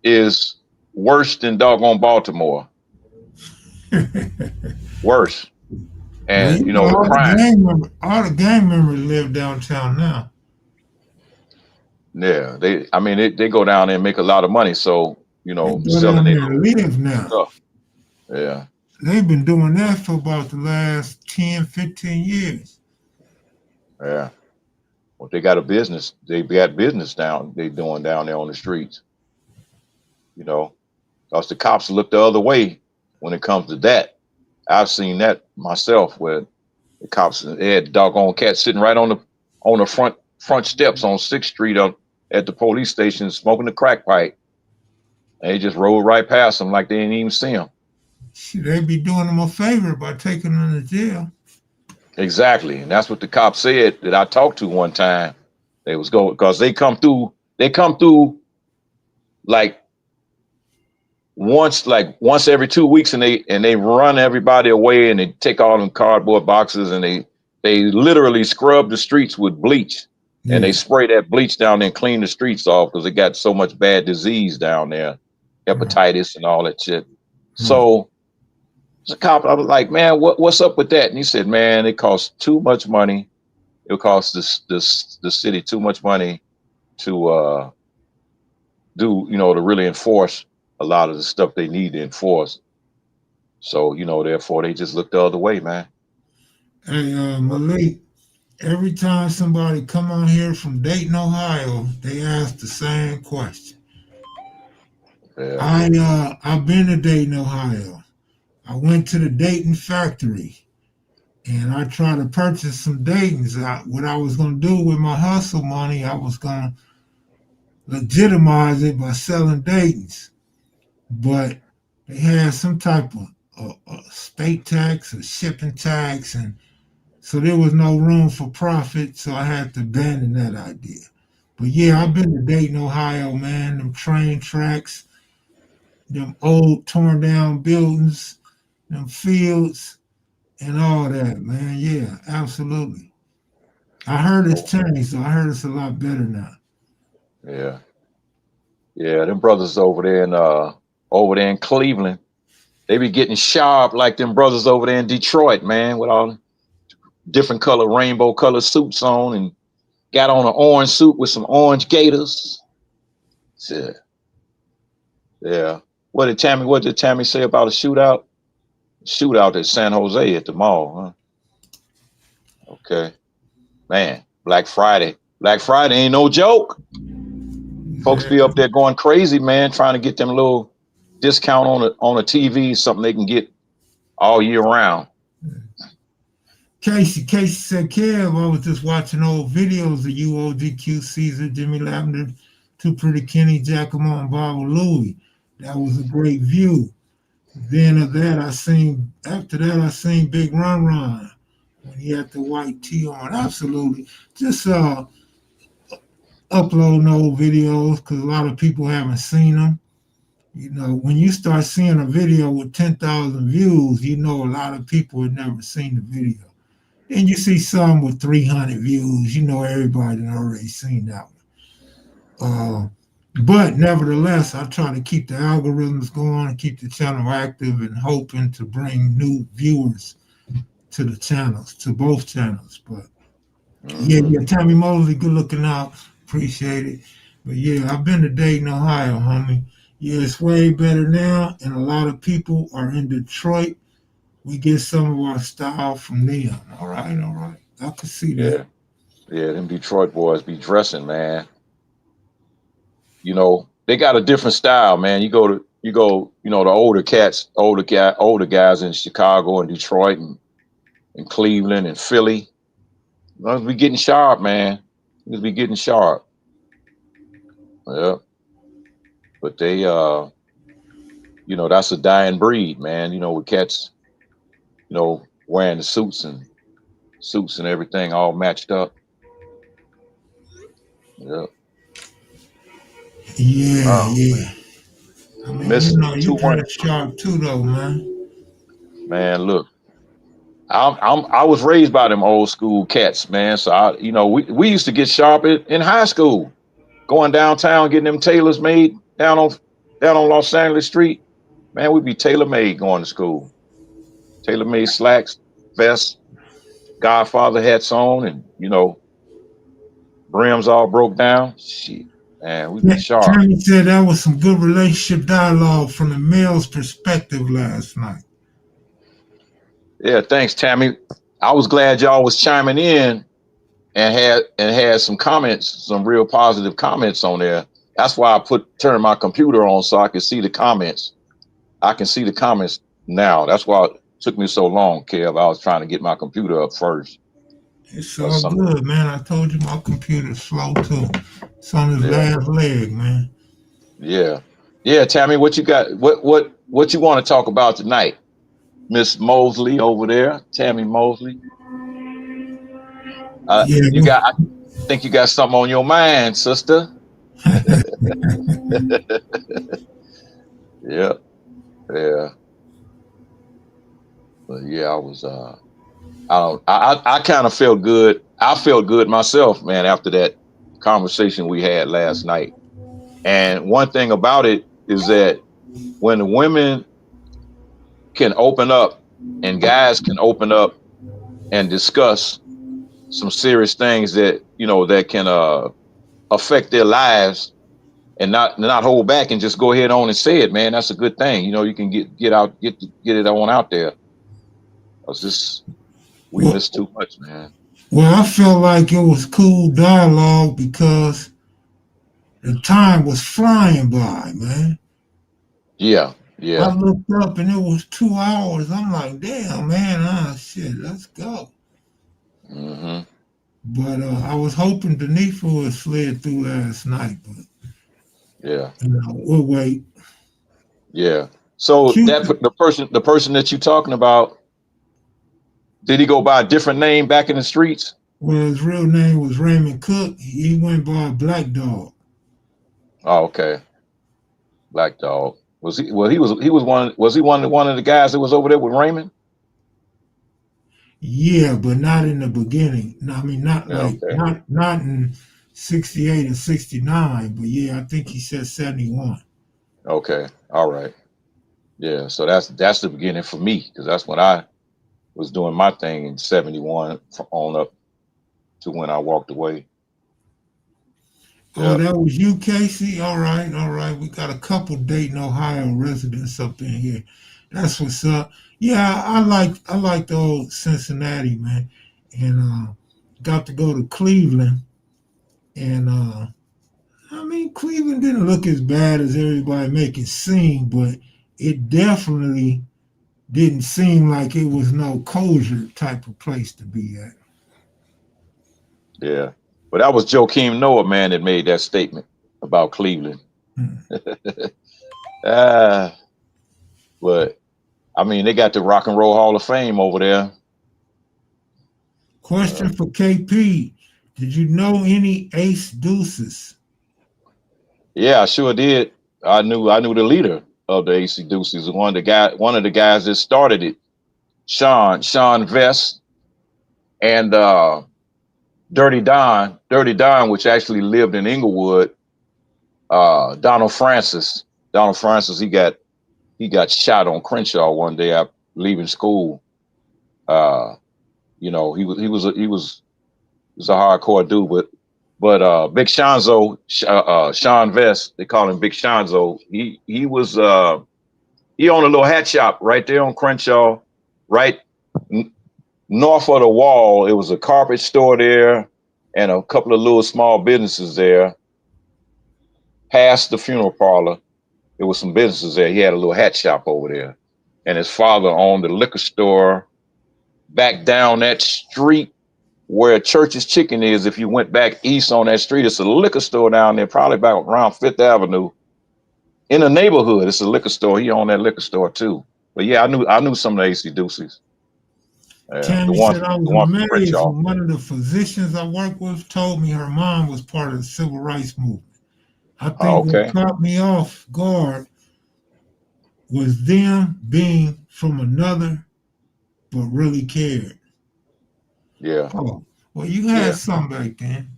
is worse than doggone Baltimore. Worse. Well, And you know, the crime. all the gang members live downtown now. Yeah, they go down there and make a lot of money. So, They go selling down their there and little live now. stuff. Yeah. They've been doing that for about the last 10, 15 years. Yeah. Well, they got a business. They got business they doing down there on the streets. Because the cops look the other way when it comes to that. I've seen that myself where the cops they had doggone cats sitting right on the front steps on 6th Street at the police station smoking the crack pipe. And they just rolled right past them like they didn't even see them. They be doing them a favor by taking them to jail. Exactly. And that's what the cop said that I talked to one time. They was going because they come through like once every 2 weeks and they run everybody away and they take all them cardboard boxes and they literally scrub the streets with bleach and Yeah. they spray that bleach down there and clean the streets off because they got so much bad disease down there, hepatitis and all that shit. So the cop, I was like, man, what's up with that? And he said, man, it costs too much money. It costs the city too much money to to really enforce a lot of the stuff they need to enforce. So, therefore they just look the other way, man. Hey, Malik, every time somebody come on here from Dayton, Ohio, they ask the same question. Yeah. I've been to Dayton, Ohio. I went to the Dayton factory and I tried to purchase some Daytons. What I was going to do with my hustle money, I was going to legitimize it by selling Daytons. But they had some type of state tax or shipping tax, and so there was no room for profit, so I had to abandon that idea. But yeah, I've been to Dayton, Ohio, man. Them train tracks, them old torn down buildings, them fields, and all that, man. Yeah, absolutely. I heard it's changed, so I heard it's a lot better now. Yeah. Yeah, them brothers over there in Cleveland, they be getting sharp like them brothers over there in Detroit, man, with all different color, rainbow color suits on and got on an orange suit with some orange gaiters. Yeah. Yeah. What did Tammy say about a shootout? Shootout at San Jose at the mall, huh? Okay. Man, Black Friday. Black Friday ain't no joke. Folks be up there going crazy, man, trying to get them little discount on a TV, something they can get all year round. Casey said, Kev, I was just watching old videos of you, OGQ, Caesar, Jimmy Lavender, Too Pretty Kenny, Giacomo, and Baba Louie. That was a great view. Then after that I seen Big Run when he had the white tee on. Absolutely. Just uploading old videos because a lot of people haven't seen them. When you start seeing a video with 10,000 views, a lot of people had never seen the video. And you see some with 300 views. You know, everybody done already seen that one. But nevertheless, I try to keep the algorithms going, keep the channel active, and hoping to bring new viewers to the channels, to both channels. But Mm-hmm. yeah, Tammy Mosley, good looking out. Appreciate it. But yeah, I've been to Dayton, Ohio, homie. Yeah, it's way better now, and a lot of people are in Detroit. We get some of our style from them. All right, all right. I can see that. Yeah, yeah. Them Detroit boys be dressing, man. You know, they got a different style, man. You know, the older cats, older guys in Chicago and Detroit and Cleveland and Philly. Must be getting sharp, man. Must be getting sharp. Yeah, but they, you know, that's a dying breed, man. You know, with cats, you know, wearing the suits and everything all matched up. Yeah. Yeah, Oh, yeah. I mean, you Miss know, you 2-1, dress sharp too, though, man. man. Look, I was raised by them old school cats, man. So you know, we used to get sharp in high school, going downtown getting them tailors made down on Los Angeles Street. Man, we'd be tailor made going to school. Tailor made slacks, vests, Godfather hats on, and you know, brims all broke down. Shit, man, we'd be sharp. Tammy said that was some good relationship dialogue from the male's perspective last night. Yeah, thanks, Tammy. I was glad y'all was chiming in and had some comments, some real positive comments on there. That's why I turned my computer on so I could see the comments. I can see the comments now. That's why it took me so long, Kev. I was trying to get my computer up first. It's Or all some, good, man. I told you my computer's slow too. It's on his yeah, last leg, man. yeah, yeah. Tammy, what you got? What you want to talk about tonight, Miss Mosley over there, Tammy Mosley? Yeah, You got? I think you got something on your mind, sister. Yeah, yeah, but yeah. I was. I don't. I kind of felt good. I felt good myself, man, after that conversation we had last night. And one thing about it is that when the women can open up and guys can open up and discuss some serious things that you know that can affect their lives and not hold back and just go ahead on and say it, man. That's a good thing. You know, you can get it on out there. Cause this we well, miss too much, man. well, I felt like it was cool dialogue because the time was flying by, man. Yeah, I yeah. looked up and it was 2 hours. I'm like, damn, man, shit, let's go. Hmm. But I was hoping Danifa would slid through last night, but Yeah. you know, we'll wait. Yeah. So that Cupid, the person that you're talking about, did he go by a different name back in the streets? well, his real name was Raymond Cook. He went by Black Dog. Oh, okay. Black Dog. Was he? Well, he was one. Was he one of the guys that was over there with Raymond? Yeah, but not in the beginning. No, I mean, not Yeah. like Okay. not in '68 and '69. But yeah, I think he said '71. Okay. All right. Yeah. So that's the beginning for me because that's when I was doing my thing in '71 on up to when I walked away. Oh, Yeah. that was you, Casey. All right, all right. We got a couple Dayton, Ohio residents up in here. That's what's up. Yeah, I like the old Cincinnati, man, and got to go to Cleveland, and I mean Cleveland didn't look as bad as everybody make it seem, but it definitely didn't seem like it was no kosher type of place to be at. Yeah. But that was Joakim Noah, man, that made that statement about Cleveland. Hmm. Ah, but I mean, they got the Rock and Roll Hall of Fame over there. Question for KP: Did you know any Ace Deuces? Yeah, I sure did. I knew the leader of the AC Deuces, one of the guys that started it, Sean Vest, and Dirty Don, which actually lived in Inglewood. Donald Francis, he got shot on Crenshaw one day after leaving school. You know, he was a hardcore dude, but Big Shanzo, Sean Vest, they call him Big Shanzo. He was he owned a little hat shop right there on Crenshaw, right north of the wall. It was a carpet store there and a couple of little small businesses there. Past the funeral parlor, there was some businesses there. He had a little hat shop over there, and his father owned the liquor store back down that street where Church's Chicken is. If you went back east on that street, it's a liquor store down there, probably about around Fifth Avenue. In the neighborhood, it's a liquor store. He owned that liquor store too. But yeah, I knew some of the AC Deuces. Tammy said I was from amazed Crenshaw. when one of the physicians I work with told me her mom was part of the civil rights movement. I think what caught me off guard was them being from another, but really cared. Yeah. Oh, well, you had some back then.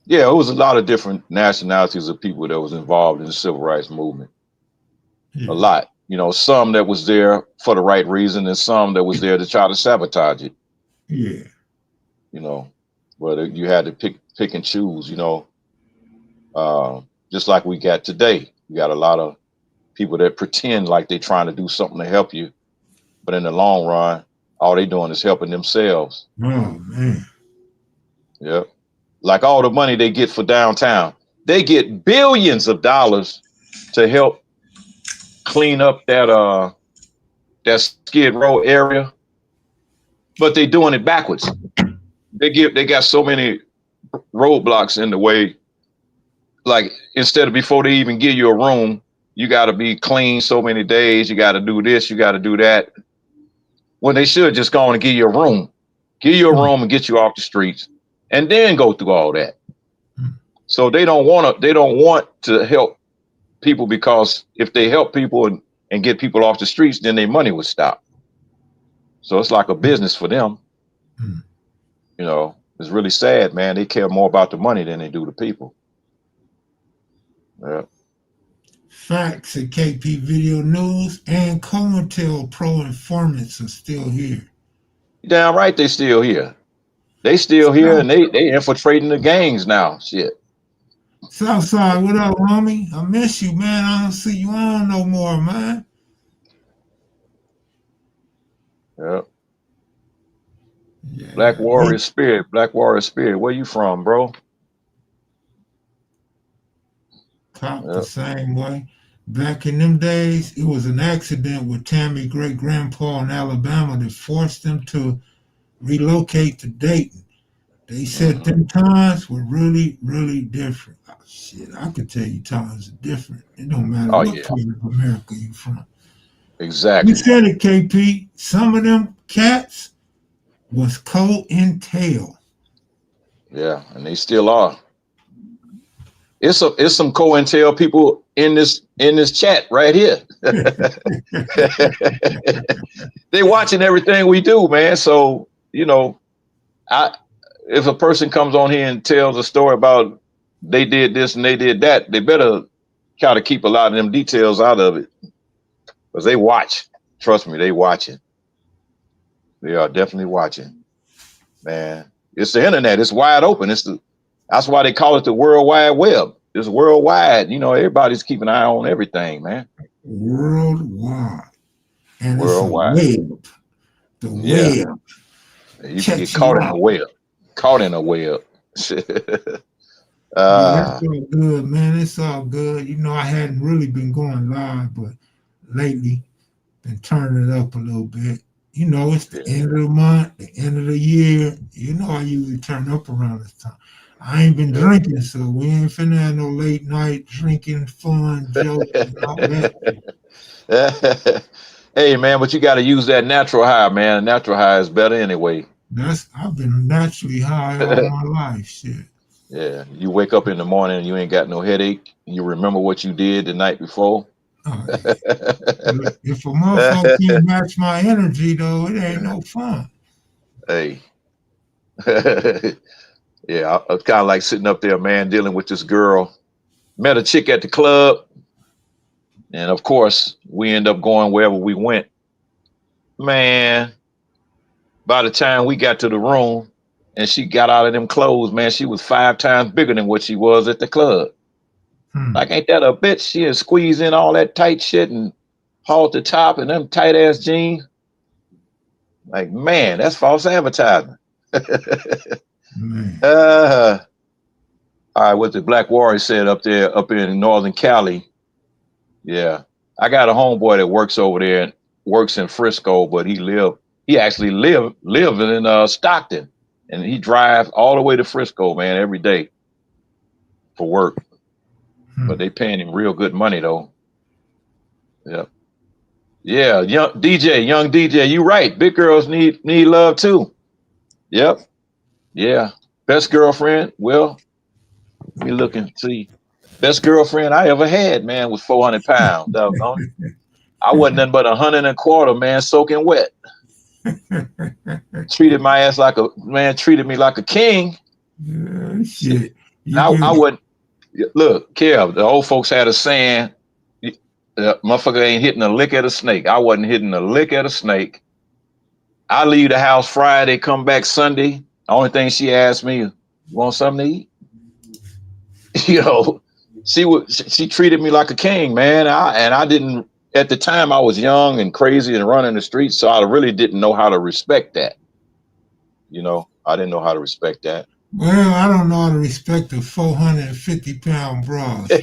Yeah, it was a lot of different nationalities of people that was involved in the civil rights movement. Yeah. A lot. You know, some that was there for the right reason and some that was there to try to sabotage it. Yeah. You know, but you had to pick and choose, you know. Just like we got today. We got a lot of people that pretend like they're trying to do something to help you, but in the long run, all they doing is helping themselves. Oh, man. Yep. Like all the money they get for downtown. They get billions of dollars to help clean up that Skid Row area, but they doing it backwards. They got so many roadblocks in the way. Like instead of before they even give you a room, you got to be clean so many days. You got to do this. You got to do that. When they should just go on and give you a room, and get you off the streets, and then go through all that. So they don't want to help people, because if they help people and get people off the streets, then their money would stop. So it's like a business for them. You know, it's really sad, man. They care more about the money than they do the people. Yeah. Facts at KP Video News and COINTELPRO informants are still here. Damn right they still here. They still here and they infiltrating the gangs now. Shit. Southside, what up, homie? I miss you, man. I don't see you on no more, man. Yep. Yeah. Black Warrior Spirit. Where you from, bro? Cop the same way. Back in them days, it was an accident with Tammy great-grandpa in Alabama that forced them to relocate to Dayton. They said them times were really, really different. Oh, shit, I could tell you times are different. It don't matter what part of America you're from. Exactly. You said it, KP. Some of them cats was COINTEL. Yeah, and they still are. It's some COINTEL people in this chat right here. They watching everything we do, man. So, you know, if a person comes on here and tells a story about they did this and they did that, they better try to keep a lot of them details out of it, because they watch. Trust me, they watching. They are definitely watching, man. It's the internet. It's wide open. That's why they call it the World Wide Web. It's worldwide. You know, everybody's keeping an eye on everything, man. Worldwide. And worldwide. It's a web. The web. You can get caught in a web. Caught in a web. Yeah, it's all good, man. It's all good. You know, I hadn't really been going live, but lately been turning it up a little bit. You know, it's the end of the month, the end of the year. You know, I usually turn up around this time. I ain't been drinking, so we ain't finna have no late night drinking, fun, joking, and all that. Hey, man, but you got to use that natural high, man. Natural high is better anyway. I've been naturally high all my life, shit. Yeah, you wake up in the morning and you ain't got no headache. You remember what you did the night before. Oh, yeah. If a motherfucker can't match my energy, though, it ain't no fun. Hey, Yeah, I was kind of like sitting up there, man, dealing with this girl. Met a chick at the club, and of course, we end up going wherever we went. Man, by the time we got to the room and she got out of them clothes, man, she was 5 times bigger than what she was at the club. Hmm. Like, ain't that a bitch? She had squeezed in all that tight shit and hauled the top and them tight ass jeans. Like, man, that's false advertising. Man. uh, all right, what the Black Warrior said up there, up in Northern Cali. Yeah, I got a homeboy that works over there and works in Frisco, but he actually live in Stockton, and he drives all the way to Frisco, man, every day for work. Hmm. But they paying him real good money though. Yeah, yeah, young DJ, you right. Big girls need love too. Yep, yeah. Best girlfriend? Well, let me look and see. Best girlfriend I ever had, man, was 400 pounds. Doggone it. I wasn't nothing but 125, man, soaking wet. Treated me like a king. Shit. Shit. You I could. wouldn't look, Kev, the old folks had a saying, motherfucker ain't hitting a lick at a snake. I wasn't hitting a lick at a snake. I leave the house Friday, come back Sunday. The only thing she asked me, you want something to eat? You know, she treated me like a king, man. I didn't at the time. I was young and crazy and running the streets, so I really didn't know how to respect that. You know, I didn't know how to respect that. Well, I don't know how to respect a 450-pound bra. So,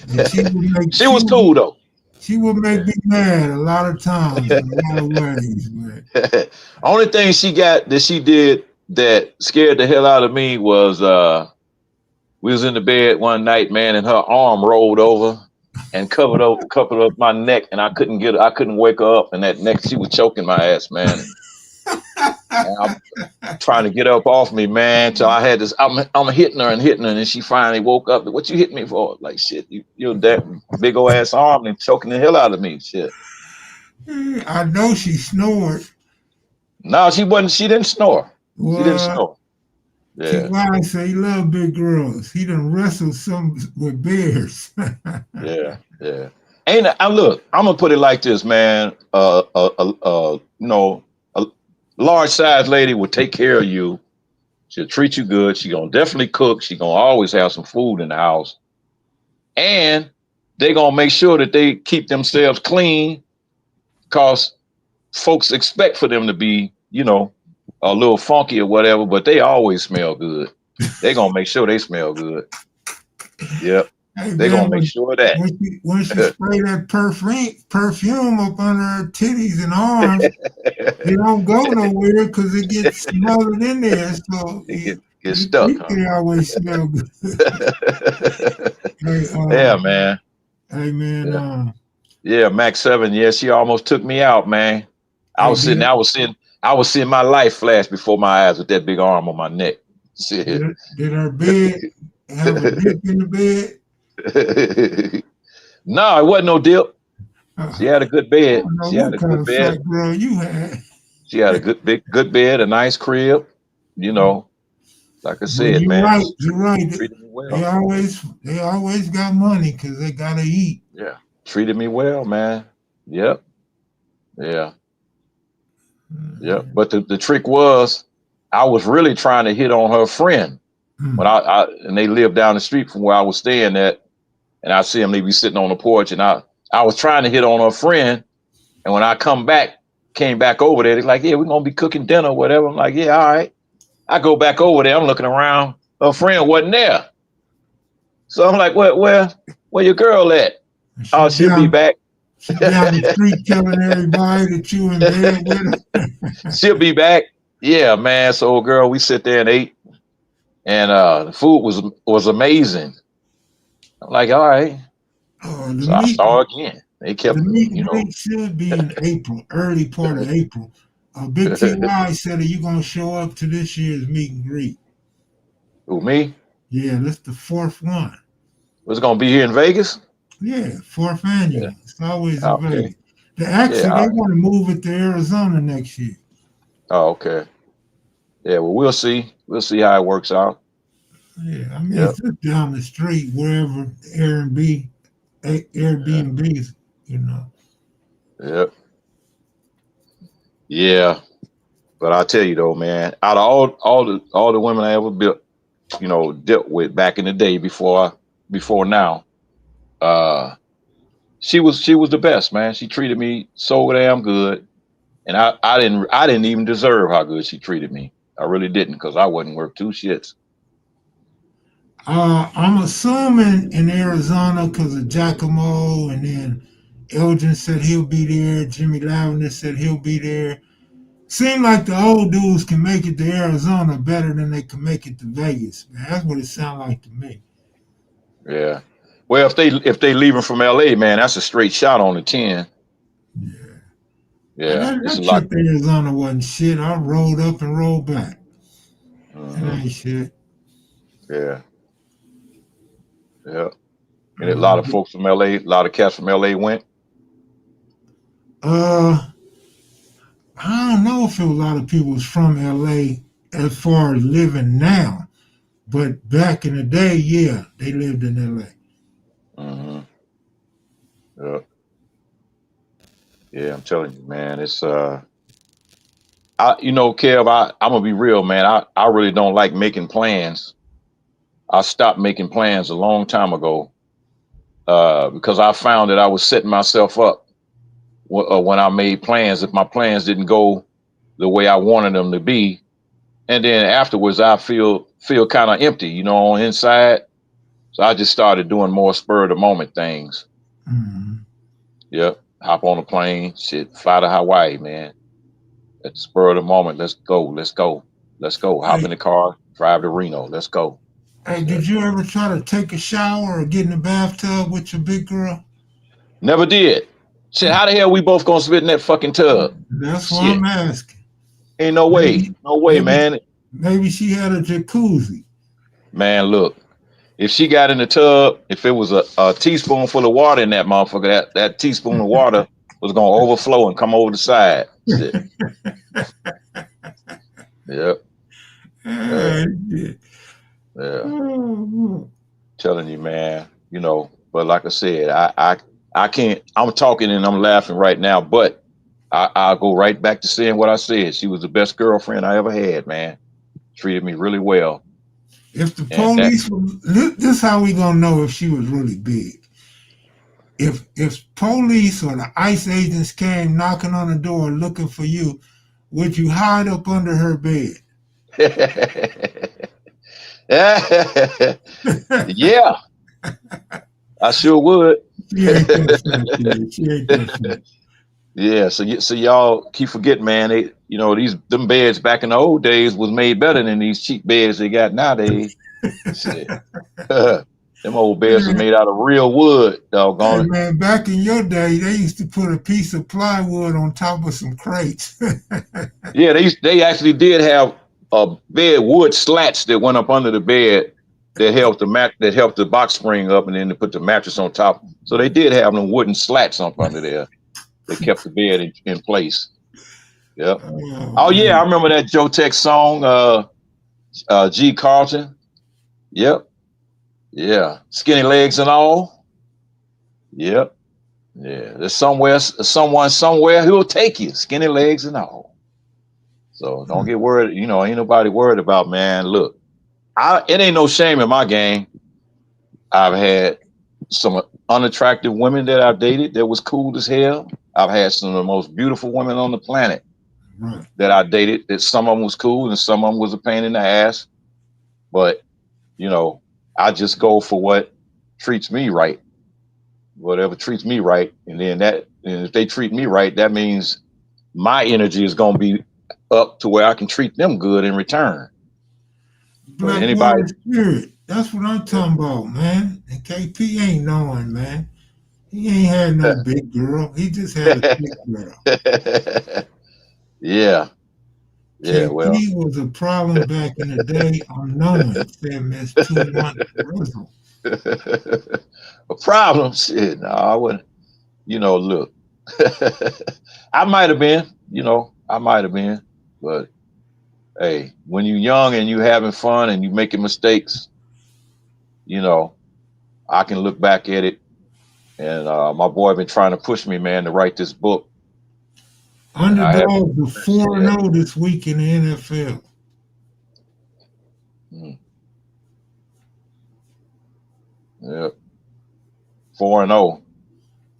and she would make She was cool though. she would make me mad a lot of times in a lot of ways, man. Only thing she did that scared the hell out of me was we was in the bed one night, man, and her arm rolled over and covered up my neck, and I couldn't wake her up, and that neck she was choking my ass, man. And I'm trying to get up off me, man. So I had this. I'm hitting her, and she finally woke up. What you hit me for? Like shit, you're that big old ass arm and choking the hell out of me, shit. I know she snored. No, she wasn't. She didn't snore. She didn't What? snore. Yeah, T.Y. say he love big girls. He done wrestled some with bears. yeah, yeah. Ain't I look? I'm gonna put it like this, man. A large size lady will take care of you. She'll treat you good. She gonna definitely cook. She gonna always have some food in the house, and they gonna make sure that they keep themselves clean, cause folks expect for them to be, a little funky or whatever, but they always smell good. They gonna make sure they smell good. Yep, Hey they man, gonna make sure of that. when she spray that perfume up under her titties and arms, it don't go nowhere because it gets smothered in there. So Get you stuck, think huh? they always smell good. Hey, Yeah, man. hey man, Yeah. Yeah, Max 7. Yeah, she almost took me out, man. I hey, was seeing my life flash before my eyes with that big arm on my neck. Shit. did her bed have a dip in the bed? No, it wasn't no dip. She I had a good bed. don't know She had what a kind good of bed. fat girl you had. She had a good bed, a nice crib. You know, like I But said, man, you're right. treated me They well. always got money because they gotta eat. Yeah, treated me well, man. Yep, yeah, yep. But the trick was, I was really trying to hit on her friend when Mm. and they lived down the street from where I was staying at, and I see them, they be sitting on the porch, and I was trying to hit on her friend, and when I came back over there, they're like, yeah, we're gonna be cooking dinner or whatever. I'm like, yeah, all right. I go back over there, I'm looking around, her friend wasn't there. So I'm like, where your girl at? She Oh, she'll be down, back. she down the street telling everybody that you in bed with her. She'll be back. Yeah, man. So girl, we sit there and ate, and the food was amazing. I'm like, all right. Oh, So I saw her again. They the kept, meet and greet should be in April, early part of April. Big Ty said, "Are you gonna show up to this year's meet and greet?" who, me? Yeah, that's the fourth one. Was gonna be here in Vegas? Yeah, fourth Yeah. annual. It's always in Okay. Vegas. Actually, Yeah. they want to move it to Arizona next year. Oh, okay. Yeah, well, we'll see. We'll see how it works out. Yeah, I mean, Yep. it's just down the street, wherever Yeah. Airbnbs, you know. Yep. Yeah. But I tell you though, man, out of all the women I ever built, dealt with back in the day before now, uh, she was the best, man. She treated me so damn good, and I didn't even deserve how good she treated me. I really didn't, because I wasn't worth two shits. I'm assuming in Arizona because of Giacomo, and then Elgin said he'll be there. Jimmy Lavender said he'll be there. Seem like the old dudes can make it to Arizona better than they can make it to Vegas, man. That's what it sounds like to me. Yeah. Well, if they leaving from LA, man, that's a straight shot on the 10. Yeah. Yeah, it's That a lot. trip to Arizona wasn't shit. I rolled up and rolled back. It Hmm. ain't shit. Yeah, yeah. And a lot Uh, of folks from LA, a lot of cats from LA went. uh, I don't know if a lot of people was from LA as far as living now, but back in the day, yeah, they lived in LA. Hmm. Yeah, yeah. I'm telling you, man. Kev, I'm gonna be real, man. I really don't like making plans. I stopped making plans a long time ago, because I found that I was setting myself up when I made plans. If my plans didn't go the way I wanted them to be, and then afterwards I feel kind of empty, on the inside. So I just started doing more spur of the moment things. Mm. Yep, hop on a plane, shit, fly to Hawaii, man. At the spur of the moment, let's go, let's go, let's go. Hop in Hey, the car, drive to Reno, let's go. hey, Shit. did you ever try to take a shower or get in the bathtub with your big girl? Never did. Shit, how the hell we both gonna spit in that fucking tub? That's what Shit, I'm asking. ain't no way, Maybe, no way, maybe, man. maybe she had a jacuzzi. Man, look, if she got in the tub, if it was a teaspoonful of water in that motherfucker, that teaspoon of water was gonna overflow and come over the side. Shit. Yep. Yeah. Ah, shit. Yeah. Oh, Telling you, man. But like I said, I can't. I'm talking and I'm laughing right now, but I'll go right back to saying what I said. She was the best girlfriend I ever had, man. Treated me really well, if the and that. police was, this how we gonna know if she was really big. If police or the ICE agents came knocking on the door looking for you, would you hide up under her bed? Yeah, I sure would. She ain't that fat, she ain't that fat. Yeah, so y'all keep forgetting, man. Them beds back in the old days was made better than these cheap beds they got nowadays. Shit. Them old beds was Hey, made out of real wood, hey, doggone it. man, back in your day, they used to put a piece of plywood on top of some crates. Yeah, they actually did have bed wood slats that went up under the bed that helped the box spring up, and then they put the mattress on top. So they did have them wooden slats up under there that kept the bed in place. Yep. Oh Oh yeah, I man, remember that Joe Tex song, G Carlton. Yep. Yeah. Skinny legs and all. Yep. Yeah. There's someone somewhere who'll take you, skinny legs and all. So don't get worried. Ain't nobody worried about, man. Look, it ain't no shame in my game. I've had some unattractive women that I've dated that was cool as hell. I've had some of the most beautiful women on the planet right. that I dated. That some of them was cool and some of them was a pain in the ass. But you know, I just go for what treats me right. Whatever treats me right, and if they treat me right, that means my energy is gonna be up to where I can treat them good in return. But Black anybody, water spirit. That's what I'm talking about, man. And KP ain't knowing, man. He ain't had no big girl. He just had a big girl. yeah, yeah, well, KP was a problem back in the day. I'm knowing. Said Miss 2 months Rizzle. a problem. Shit, no, I wouldn't. Look, I might have been. I might have been, but Hey, when you're young and you having fun and you making mistakes, you know, I can look back at it. And my boy been trying to push me, man, to write this book. And I haven't Underdogs are finished it yet. 4-0 this week in the NFL. Mm, yeah, 4-0.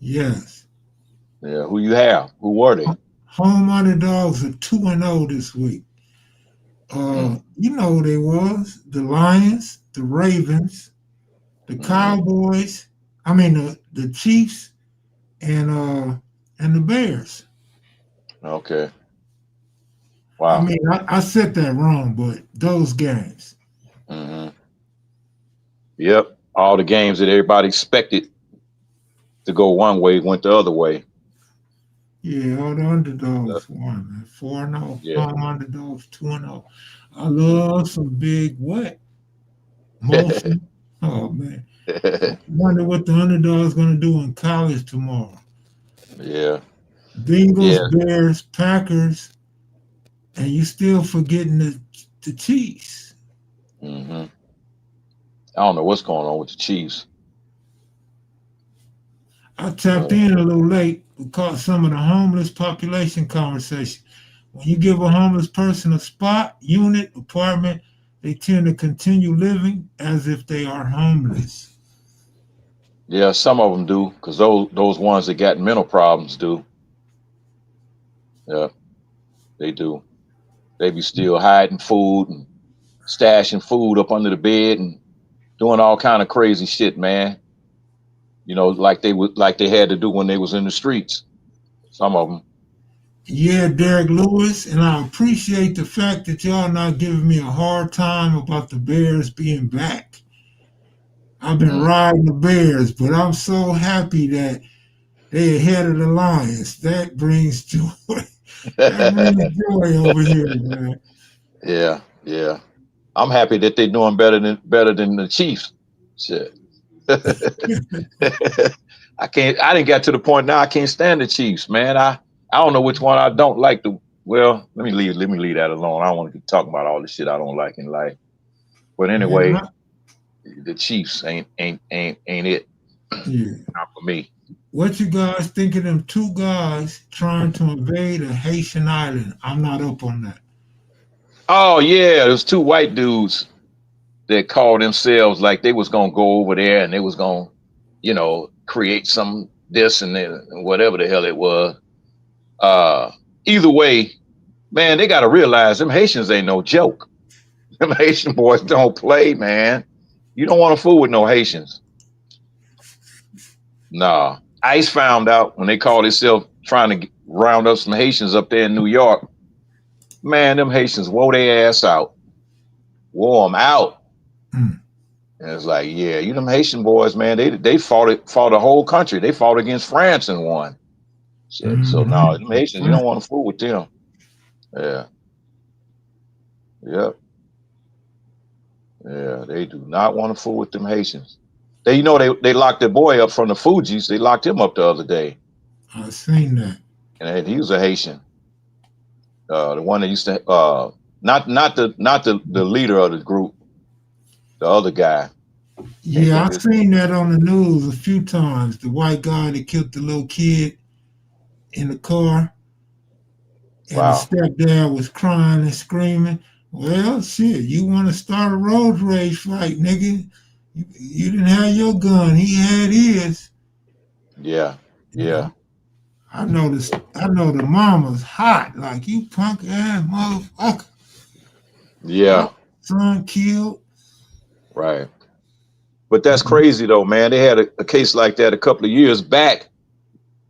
Yes. Yeah, who you have? Who were they? Home underdogs are 2-0 this week. Mm, You know who they was? The Lions, the Ravens, the hmm. Cowboys. I mean the Chiefs and the Bears. Okay. I Wow. mean, I said that wrong, but those games. Hmm. Yep. All the games that everybody expected to go one way went the other way. Yeah, all the Yep. underdogs won, man. 4-0. Yeah. Home underdogs 2-0. I Hmm. love some big what? Motion. Oh man. Wonder what the underdog's gonna do in college tomorrow. Yeah. Bengals, Yeah. Bears, Packers, and you still forgetting the Chiefs. Hmm. I don't know what's going on with the Chiefs. I tapped Uh, in a little late because some of the homeless population conversation. When you give a homeless person a spot, unit, apartment, they tend to continue living as if they are homeless. yeah, some of them do, because those ones that got mental problems do. Yeah, they do. They be still hiding food and stashing food up under the bed and doing all kind of crazy shit, man. Like they had to do when they was in the streets. Some of them. Yeah, Derek Lewis, and I appreciate the fact that y'all not giving me a hard time about the Bears being back. I've been Mm. riding the Bears, but I'm so happy that they ahead of the Lions. That brings joy. That brings joy over here, man. Yeah, yeah. I'm happy that they're doing better than the Chiefs. Shit. I didn't get to the point now I can't stand the Chiefs, man. I don't know which one I don't like. Well, let me leave that alone. I don't want to be talking about all the shit I don't like in life. But Man, anyway, the Chiefs ain't it. yeah. Not for me. What you guys think of them two guys trying to invade a Haitian island? I'm not up on that. Oh yeah, there's two white dudes that called themselves like they was gonna go over there and they was gonna, create some this and then whatever the hell it was. Uh Either way, man, they gotta realize them Haitians ain't no joke. Them Haitian boys don't play, man. You don't want to fool with no Haitians. Nah. ICE found out when they called themselves trying to round up some Haitians up there in New York. Man, them Haitians wore their ass out. Wore them out. Mm, And it's like, yeah, you them Haitian boys, man, they fought the whole country. They fought against France and won. Shit. So no, them Haitians, you mm. don't want to fool with them. Yeah. Yep. Yeah. They do not want to fool with them Haitians. They locked their boy up from the Fugees. They locked him up the other day. I seen that. And he was a Haitian. The one that used to not the leader of the group, the other guy. Can't Yeah, think I of his name. seen that on the news a few times. The white guy that killed the little kid in the car, and the Wow. stepdad was crying and screaming. Well, shit, you want to start a road rage fight, nigga? You didn't have your gun; he had his. Yeah. You Yeah. know, I noticed. I know the mama's hot, like you punk ass motherfucker. Yeah. Your son killed. Right. But that's crazy though, man. They had a case like that a couple of years back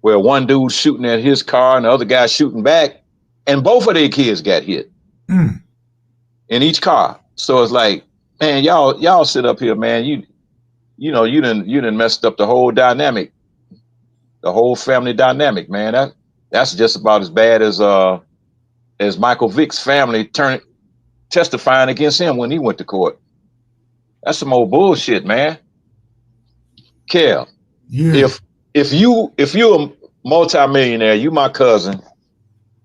where one dude shooting at his car and the other guy shooting back, and both of their kids got hit Mm, in each car. So it's like, man, y'all sit up here, man. You didn't messed up the whole dynamic, the whole family dynamic, man. That's just about as bad as Michael Vick's family turning testifying against him when he went to court. That's some old bullshit, man. Kel, yeah. if if you're a multimillionaire, you my cousin,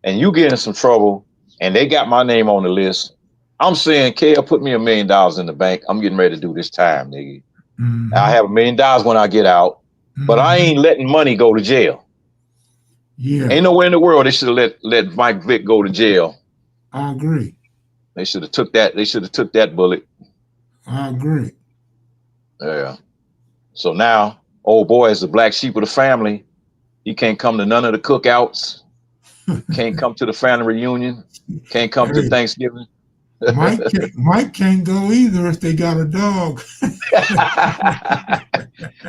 and you get in some trouble and they got my name on the list. I'm saying, Kel, put me $1 million in the bank. I'm getting ready to do this time, nigga. Mm-hmm. I have $1 million when I get out, but I ain't letting money go to jail. Yeah. Ain't nowhere in the world they should have let Mike Vick go to jail. I agree. They should have took that. They should have took that bullet. I agree. Yeah. So now, old boy is the black sheep of the family. He can't come to none of the cookouts. Can't come to the family reunion. Can't come to Thanksgiving. Mike can't go either if they got a dog.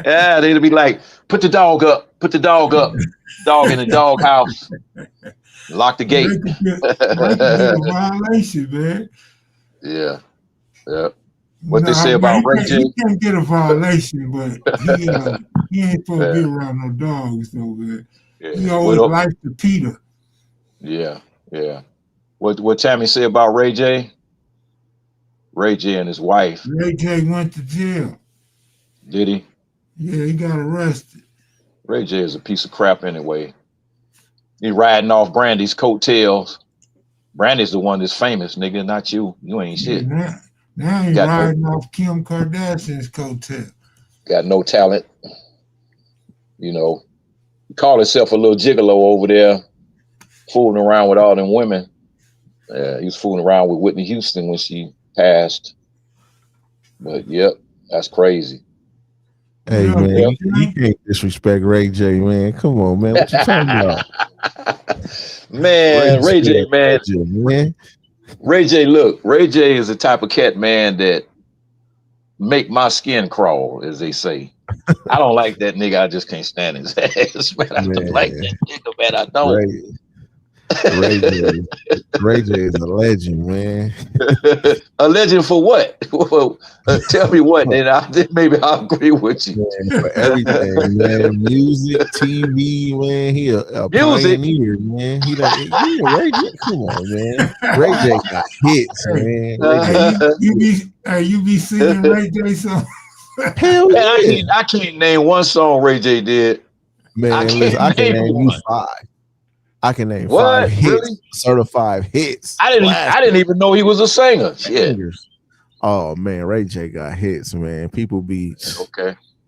Yeah, they'd be like, put the dog up. Put the dog up. Dog in the dog house. Lock the gate. Mike could get a violation, man. Yeah. Yeah. What they say about Ray J? He can't get a violation, but he ain't supposed to be around no dogs, though, man. Yeah. He always likes to Peter. Yeah, yeah. What Tammy say about Ray J? Ray J and his wife. Ray J went to jail. Did he? Yeah, he got arrested. Ray J is a piece of crap anyway. He riding off Brandy's coattails. Brandy's the one that's famous, nigga, not you. You ain't shit. Now he's riding off Kim Kardashian's coattail. Got no talent. You know, he called himself a little gigolo over there, fooling around with all them women. He was fooling around with Whitney Houston when she passed. But yep, that's crazy. Hey man, you can't disrespect Ray J, man. Come on, man. What you talking about? Man, Ray J, man. Ray J, look, Ray J is the type of cat, man, that make my skin crawl, as they say. I don't like that nigga. I just can't stand his ass, man. I don't like that nigga, man. I don't. Ray J is a legend, man. A legend for what? Tell me what, then maybe I'll agree with you. Man, for everything, man. Music, TV, man. He a pioneer, man. Ray J. Come on, man. Ray J got hits, man. You be singing Ray J songs. Hell yeah. I can't name one song Ray J did. Man, I can name you 5. I can name 5 hits, really? Certified hits. I didn't even know he was a singer. Shit. Oh man, Ray J got hits, man. People be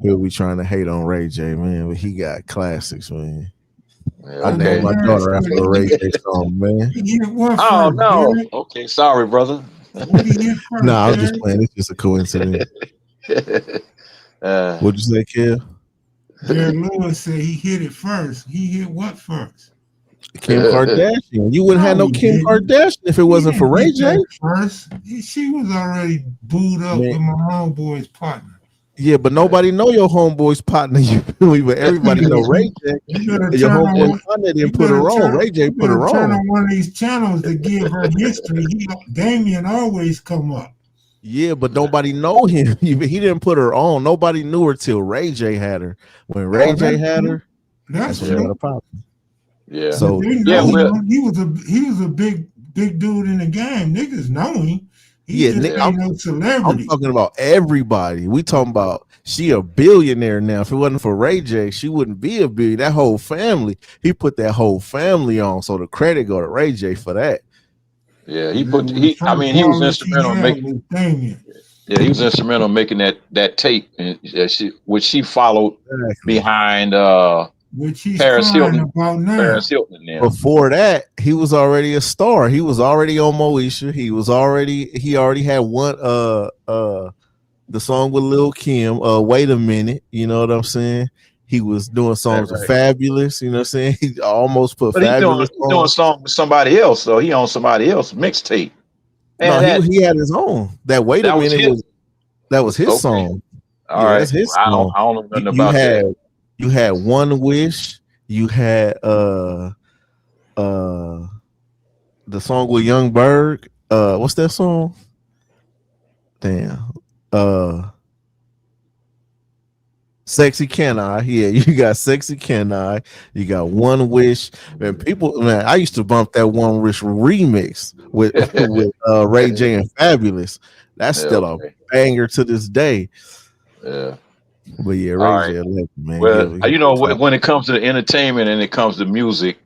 He'll be trying to hate on Ray J, man, but he got classics, man. Yeah, I named my daughter after a Ray J song, man. Oh no. Okay, sorry, brother. No, I was just playing. It's just a coincidence. What'd you say, Kid? Jared Lewis said he hit it first. He hit what first? Kim Kardashian. You wouldn't have no Kim Kardashian if it wasn't for Ray J. First, she was already booed up with my homeboy's partner. Yeah, but nobody know your homeboy's partner. But everybody know Ray J. Your homeboy partner didn't put her on. Ray J put her on. Turn on one of these channels to give her history. Damien always come up. Yeah, but nobody know him. He didn't put her on. Nobody knew her till Ray J had her. When Ray J had her, that's what had a problem. Yeah. So he was a big dude in the game. Niggas know him. I'm no celebrity. I'm talking about everybody. We talking about she a billionaire now. If it wasn't for Ray J, she wouldn't be a billionaire. That whole family, he put that whole family on. So the credit go to Ray J for that. Yeah, he was instrumental in making. Yeah, he was instrumental in making that tape, which she followed behind. Paris Hilton. Paris Hilton. Before that, he was already a star. He was already on Moesha. He already had one the song with Lil Kim. Wait a minute, you know what I'm saying? He was doing songs with Fabulous, you know what I'm saying? He almost put Fabulous. He's doing a song with somebody else, so he on somebody else's mixtape. No, he had his own. That Wait a Minute was his song. All right, that's his song. I don't know nothing about that. You had One Wish. You had the song with Young Berg. What's that song? Damn. Sexy Can I? Yeah, you got Sexy Can I. You got One Wish. Man, I used to bump that One Wish remix with Ray J and Fabulous. That's still a banger to this day. Yeah. But yeah, Ray J, man. Well, you know, when it comes to entertainment and it comes to music,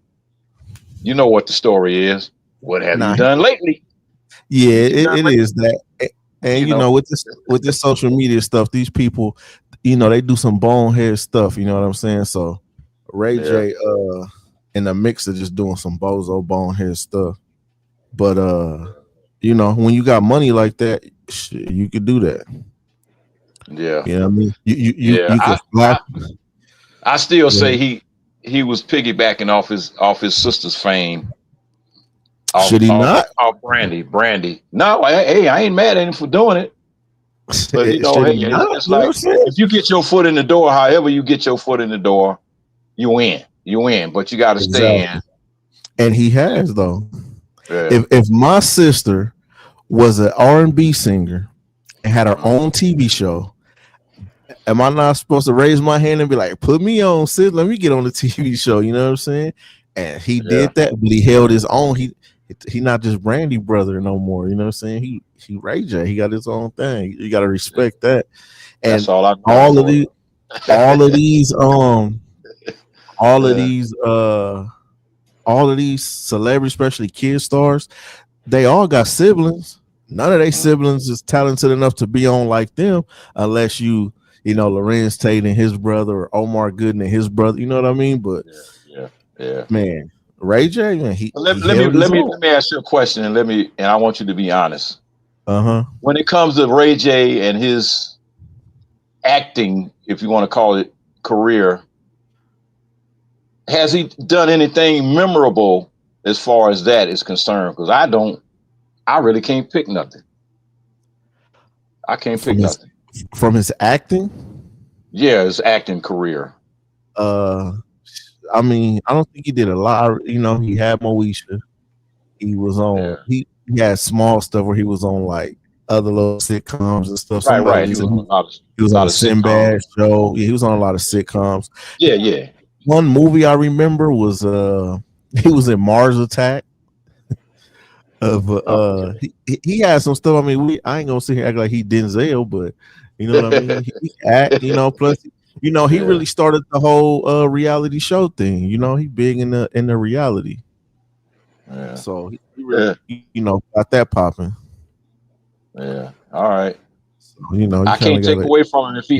you know what the story is. What have you Nah, done lately? yeah, What you done it lately? is that. And You know. with this social media stuff, these people, they do some bonehead stuff. You know what I'm saying? So Ray Yeah. J, in the mix of just doing some bonehead stuff. But when you got money like that, shit, you could do that. Yeah. You know what I mean? Yeah. You could fly. I still Yeah. say he was piggybacking off his sister's fame. Should he not? Off Brandy. No, hey, I ain't mad at him for doing it. But hey, Should he not? it's You know what I'm like saying? if you get your foot in the door, however you get your foot in the door, you win. You win, but you got to stay in. Exactly. And he has though. Yeah. If my sister was an R&B singer and had her Uh-huh. own TV show, am I not supposed to raise my hand and be like, "Put me on, sis. Let me get on the TV show." You know what I'm saying? And he did that, but he held his own. He not just Brandy brother no more. You know what I'm saying? He Ray J. He got his own thing. You got to respect that. And That's all I know. all of these, all of these, all of these, all of these celebrities, especially kid stars, they all got siblings. None of their siblings is talented enough to be on like them, unless Lorenz Tate and his brother, or Omar Gooden and his brother. You know what I mean? But yeah. man, Ray J, man, Let he me held his own. let me ask you a question, and I want you to be honest. Uh-huh. When it comes to Ray J and his acting, if you want to call it career, has he done anything memorable as far as that is concerned? Because I really can't pick nothing. I can't pick nothing. From his acting? Yeah, his acting career. I mean, I don't think he did a lot. He had Moesha. He was on. He had small stuff where he was on like other little sitcoms and stuff. Right. He was on a Sinbad show. Yeah, he was on a lot of sitcoms. Yeah. One movie I remember was he was in Mars Attack. He had some stuff. I mean, I ain't gonna sit here and act like he Denzel, but you know what I mean. He act, plus he really started the whole reality show thing. He big in the reality. Yeah. So he really, got that popping. Yeah. All right. So, I can't take away from him if you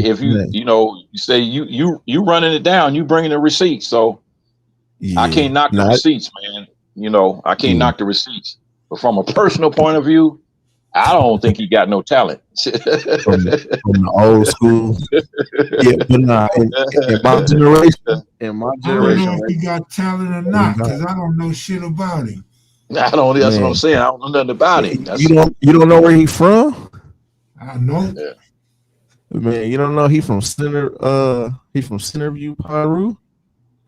you say you running it down, you bringing the receipts. So I can't knock the receipts, man. I can't knock the receipts. But from a personal point of view, I don't think he got no talent. from the old school. Yeah, but nah, in my generation, I don't know if he got talent or not, because I don't know shit about him. I don't. That's what I'm saying. I don't know nothing about him. You don't know where he from? I know. Yeah. Man, you don't know he from Centerview, Peru?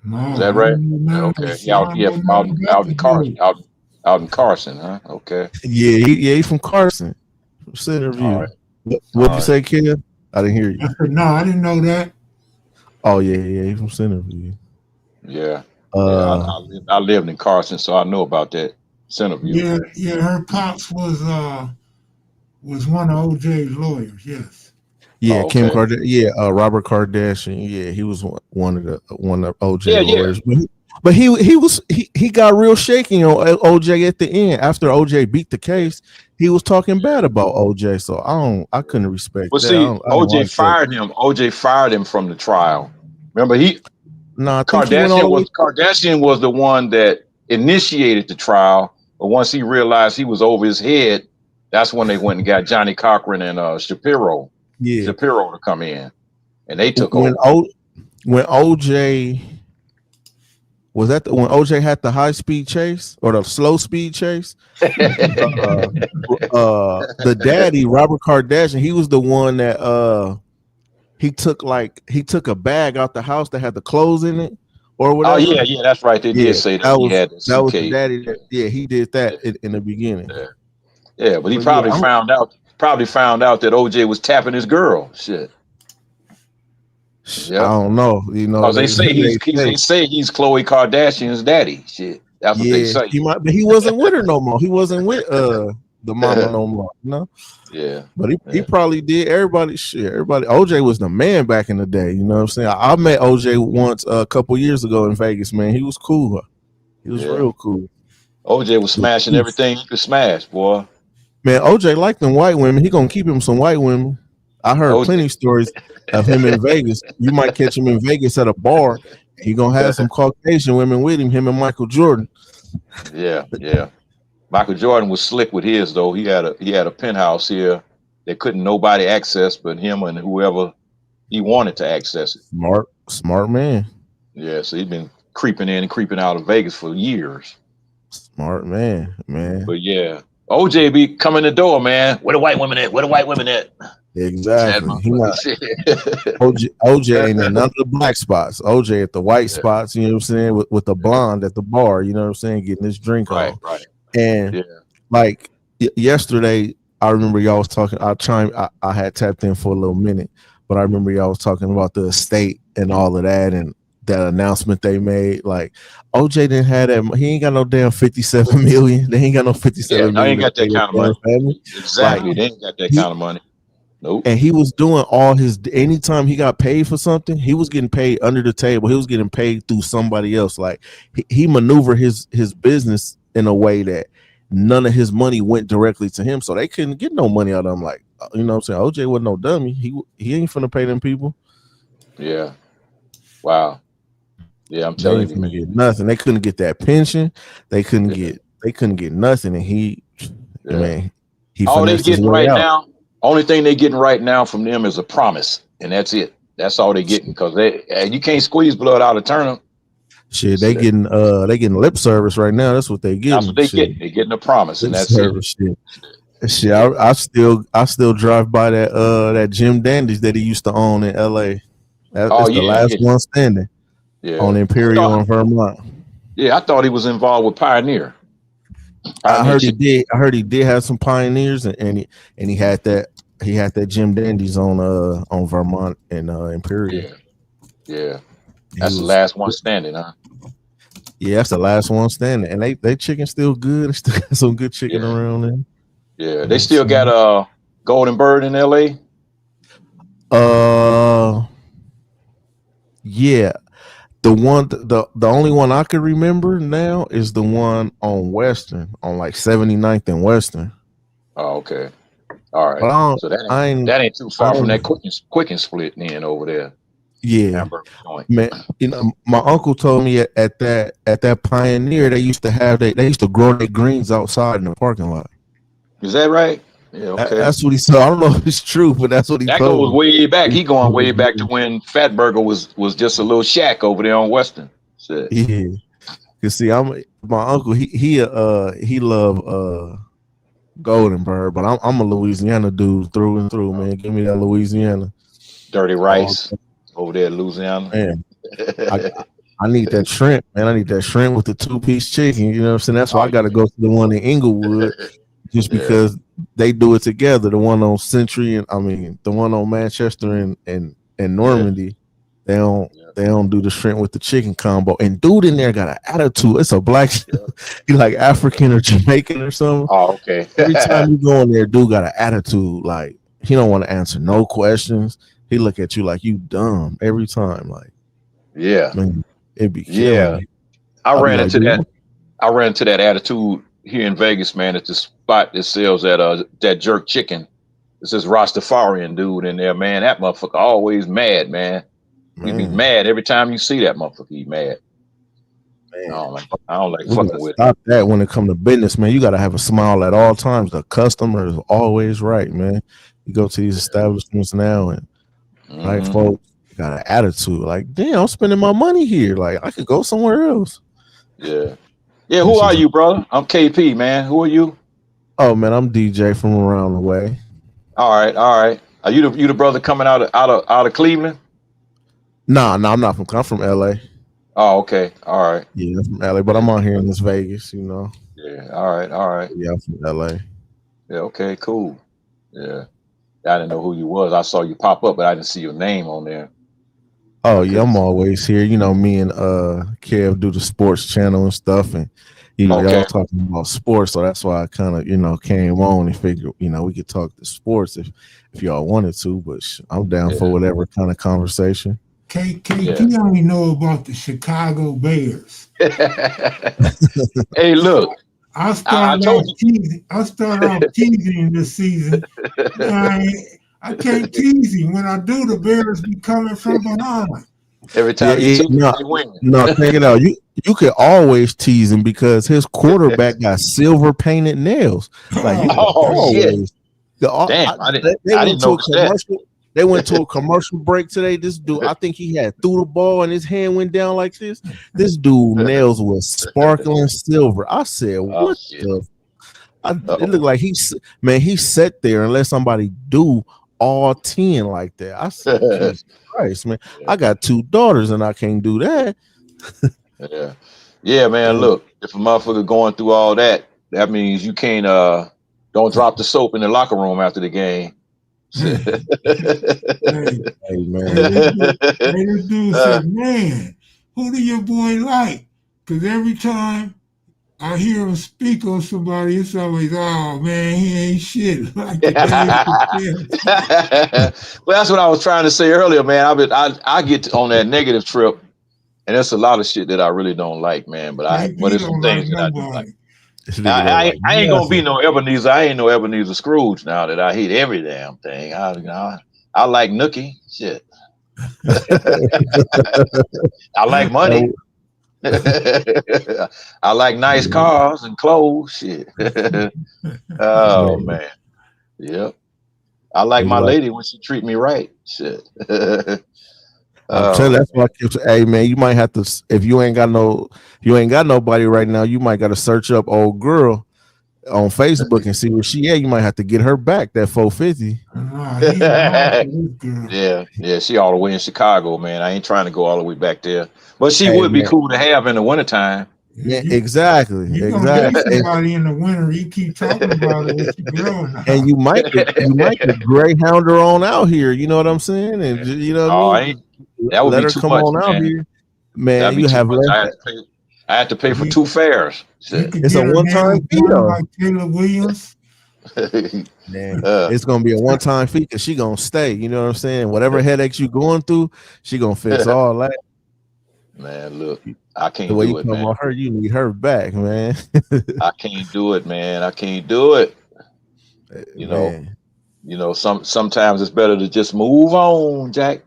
No. Is that right? Okay. Out in Carson, huh? Okay. Yeah, he from Carson, from Centerview. Right. What'd you say, kid? I didn't hear you. No, I didn't know that. Oh yeah, he from Centerview. Yeah. I lived in Carson, so I know about that Centerview. Yeah. Her pops was one of OJ's lawyers. Yes. Yeah, Kim Kardashian. Yeah, Robert Kardashian. Yeah, he was one of OJ lawyers. Yeah. But he got real shaky on OJ at the end. After OJ beat the case, he was talking bad about OJ. So I couldn't respect that. See, OJ fired him. OJ fired him from the trial. Remember, Kardashian was the one that initiated the trial. But once he realized he was over his head, that's when they went and got Johnny Cochran and Shapiro to come in, and they took over. When OJ. Was that when OJ had the high speed chase or the slow speed chase? The daddy, Robert Kardashian, he was the one that he took a bag out the house that had the clothes in it or whatever. Oh yeah, that's right. They did say that he had the that was the daddy. He did that in the beginning. Yeah, but he probably found out that OJ was tapping his girl. Shit. Yep. I don't know. Because they say he's Khloe Kardashian's daddy. Shit, that's what they say. But he wasn't with her no more. He wasn't with the mama no more. Yeah. But he probably did. Everybody. OJ was the man back in the day. You know what I'm saying? I met OJ once a couple years ago in Vegas. Man, he was cool. He was real cool. OJ was smashing everything he could smash, boy. Man, OJ liked them white women. He gonna keep him some white women. I heard OJ. plenty of stories of him in Vegas. You might catch him in Vegas at a bar. He gonna have some Caucasian women with him. Him and Michael Jordan. Yeah. Michael Jordan was slick with his though. He had a penthouse here that couldn't nobody access but him and whoever he wanted to access it. Smart man. Yeah, so he'd been creeping in and creeping out of Vegas for years. Smart man. But yeah, OJ be coming the door, man. Where the white women at? Where the white women at? Exactly. He not, OJ ain't in none of the black spots. OJ at the white spots, you know what I'm saying, with the blonde at the bar, you know what I'm saying, getting his drink on. Right. And like yesterday, I remember y'all was talking. I had tapped in for a little minute, but I remember y'all was talking about the estate and all of that, and that announcement they made. Like OJ didn't have that. He ain't got no damn 57 million. They ain't got no 57 million. I ain't got that kind of money. Family. Exactly. Like, they ain't got that kind of money. Nope. And he was doing all his. Anytime he got paid for something, he was getting paid under the table. He was getting paid through somebody else. Like he maneuvered his business in a way that none of his money went directly to him, so they couldn't get no money out of him. Like, you know what I'm saying? OJ wasn't no dummy. He ain't finna pay them people. Yeah. Wow. Yeah, I'm telling you, man. Get nothing. They couldn't get that pension. They couldn't get nothing. And he all they getting right out. now. Only thing they getting right now from them is a promise, and that's it. That's all they getting, because you can't squeeze blood out of turnip. Shit, they getting lip service right now. That's what they getting. That's what they getting. They getting a promise, and that's it. Shit, I still drive by that Jim Dandy's that he used to own in LA. That's the last one standing. Yeah. On Imperial in Vermont. Yeah, I thought he was involved with Pioneer. I heard he did. I heard he did have some Pioneers, and he had that Jim Dandy's on Vermont and Imperial. Yeah. That's the last one standing, huh? Yeah, that's the last one standing, and they chicken still good. They still got some good chicken around there. Yeah, they still got a Golden Bird in LA. Yeah. The only one I can remember now is the one on Western, on like 79th and Western. Oh, okay. All right. So that ain't too far from that quick and split in over there. Yeah. Man, you know, my uncle told me at that Pioneer they used to grow their greens outside in the parking lot. Is that right? Yeah, okay. That's what he said. I don't know if it's true, but that's what he told me. That goes way back. He going way back to when Fatburger was just a little shack over there on Western. Shit. Yeah. You see, my uncle. He love Golden Bird, but I'm a Louisiana dude through and through, man. Give me that Louisiana. Dirty rice over there in Louisiana. Man, I need that shrimp, man. I need that shrimp with the 2-piece chicken. You know what I'm saying? That's why I got to go to the one in Inglewood, just because they do it together. The one on Century and the one on Manchester and Normandy. They don't do the shrimp with the chicken combo. And dude in there got an attitude. It's a black, he like African or Jamaican or something. Oh, okay. Every time you go in there, dude got an attitude. Like he don't want to answer no questions. He look at you like you dumb every time. Like, man, it'd be killing me. I ran into that attitude here in Vegas, man, at the spot that sells that jerk chicken. It's this Rastafarian dude in there, man. That motherfucker always mad, man. He be mad every time you see that motherfucker. He mad. Man, I don't like fucking with it. Stop that when it comes to business, man. You got to have a smile at all times. The customer is always right, man. You go to these establishments now and like folks got an attitude. Like, damn, I'm spending my money here. Like, I could go somewhere else. Yeah. Yeah, who are you, brother? I'm KP, man. Who are you? Oh, man, I'm DJ from around the way. All right. Are you the brother coming out of Cleveland? Nah, I'm not I'm from LA. Oh, okay. All right. Yeah, I'm from LA, but I'm out here in this Vegas, you know. Yeah, all right. Yeah, I'm from LA. Yeah, okay, cool. Yeah. I didn't know who you was. I saw you pop up, but I didn't see your name on there. Oh, yeah, I'm always here. You know, me and Kev do the sports channel and stuff, and you know, y'all talking about sports, so that's why I kind of, you know, came on and figured, you know, we could talk to sports if y'all wanted to, but I'm down for whatever kind of conversation. KP only know about the Chicago Bears. Hey, look, I I started told off teasing. I started off teasing this season. I, I can't tease him. When I do, the Bears be coming from behind. every Yeah, time you tease them, no, they win. no. Check it out. You can always tease him because his quarterback got silver painted nails. Like you can Oh shit! always. Damn, They I went didn't to a notice that. commercial. They went to a commercial break today. This dude, I think he had threw the ball and his hand went down like this. This dude nails was sparkling silver. I said, Oh "What shit! the?" It looked Uh-oh. like he sat there and let somebody do all 10 like that. I said, Jesus Christ, man. Yeah, I got 2 daughters and I can't do that. yeah, yeah, man. Yeah. Look, if a motherfucker going through all that, that means you can't don't drop the soap in the locker room after the game. Hey, hey, Hey hey, man. this dude uh, said, "Man, who do your boy like?" Because every time I hear him speak on somebody, it's always, "Oh man, he ain't shit." Like the Dave Chappelle. well, that's what I was trying to say earlier, man. I get on that negative trip, and there's a lot of shit that I really don't like, man. But JP there's some don't like things that I do like. nobody. This nigga don't like I ain't gonna be nothing. no Ebenezer. I ain't no Ebenezer Scrooge now that I hate every damn thing. I like Nookie. Shit. I like money. I like nice cars and clothes. Shit. Oh Man, man. Yep. I like he my like lady when she treat me right. Shit. I'm telling you, Oh that's why I keep saying, hey man, you might have to if you ain't got nobody right now, you might gotta search up old girl on Facebook and see where she at. You might have to get her back that 450. Nah, he ain't hard man. for this girl. Yeah, she all the way in Chicago, man. I ain't trying to go all the way back there. But she Hey would be man. cool to have in the wintertime. Yeah, You exactly. you gonna date Exactly. somebody in the winter? You keep talking about it with your girl And now. you might get greyhound her on out here. You know what I'm saying? And you know what I Oh, I mean? ain't that would Let be her too come much, on out man. here, man. That'd be You too have much. less. I had to pay for You, 2 fares. you Shit. could It's a get her one time nails fee done though, like Taylor Williams. man. uh, It's gonna be a one time fee because she gonna stay. You know what I'm saying? Whatever headaches you going through, she gonna fix all that. man, look, I The can't way you do it, come man. on her, you need her back, man. I can't do it, man. I can't do it. You know, Man, sometimes it's better to just move on, Jack.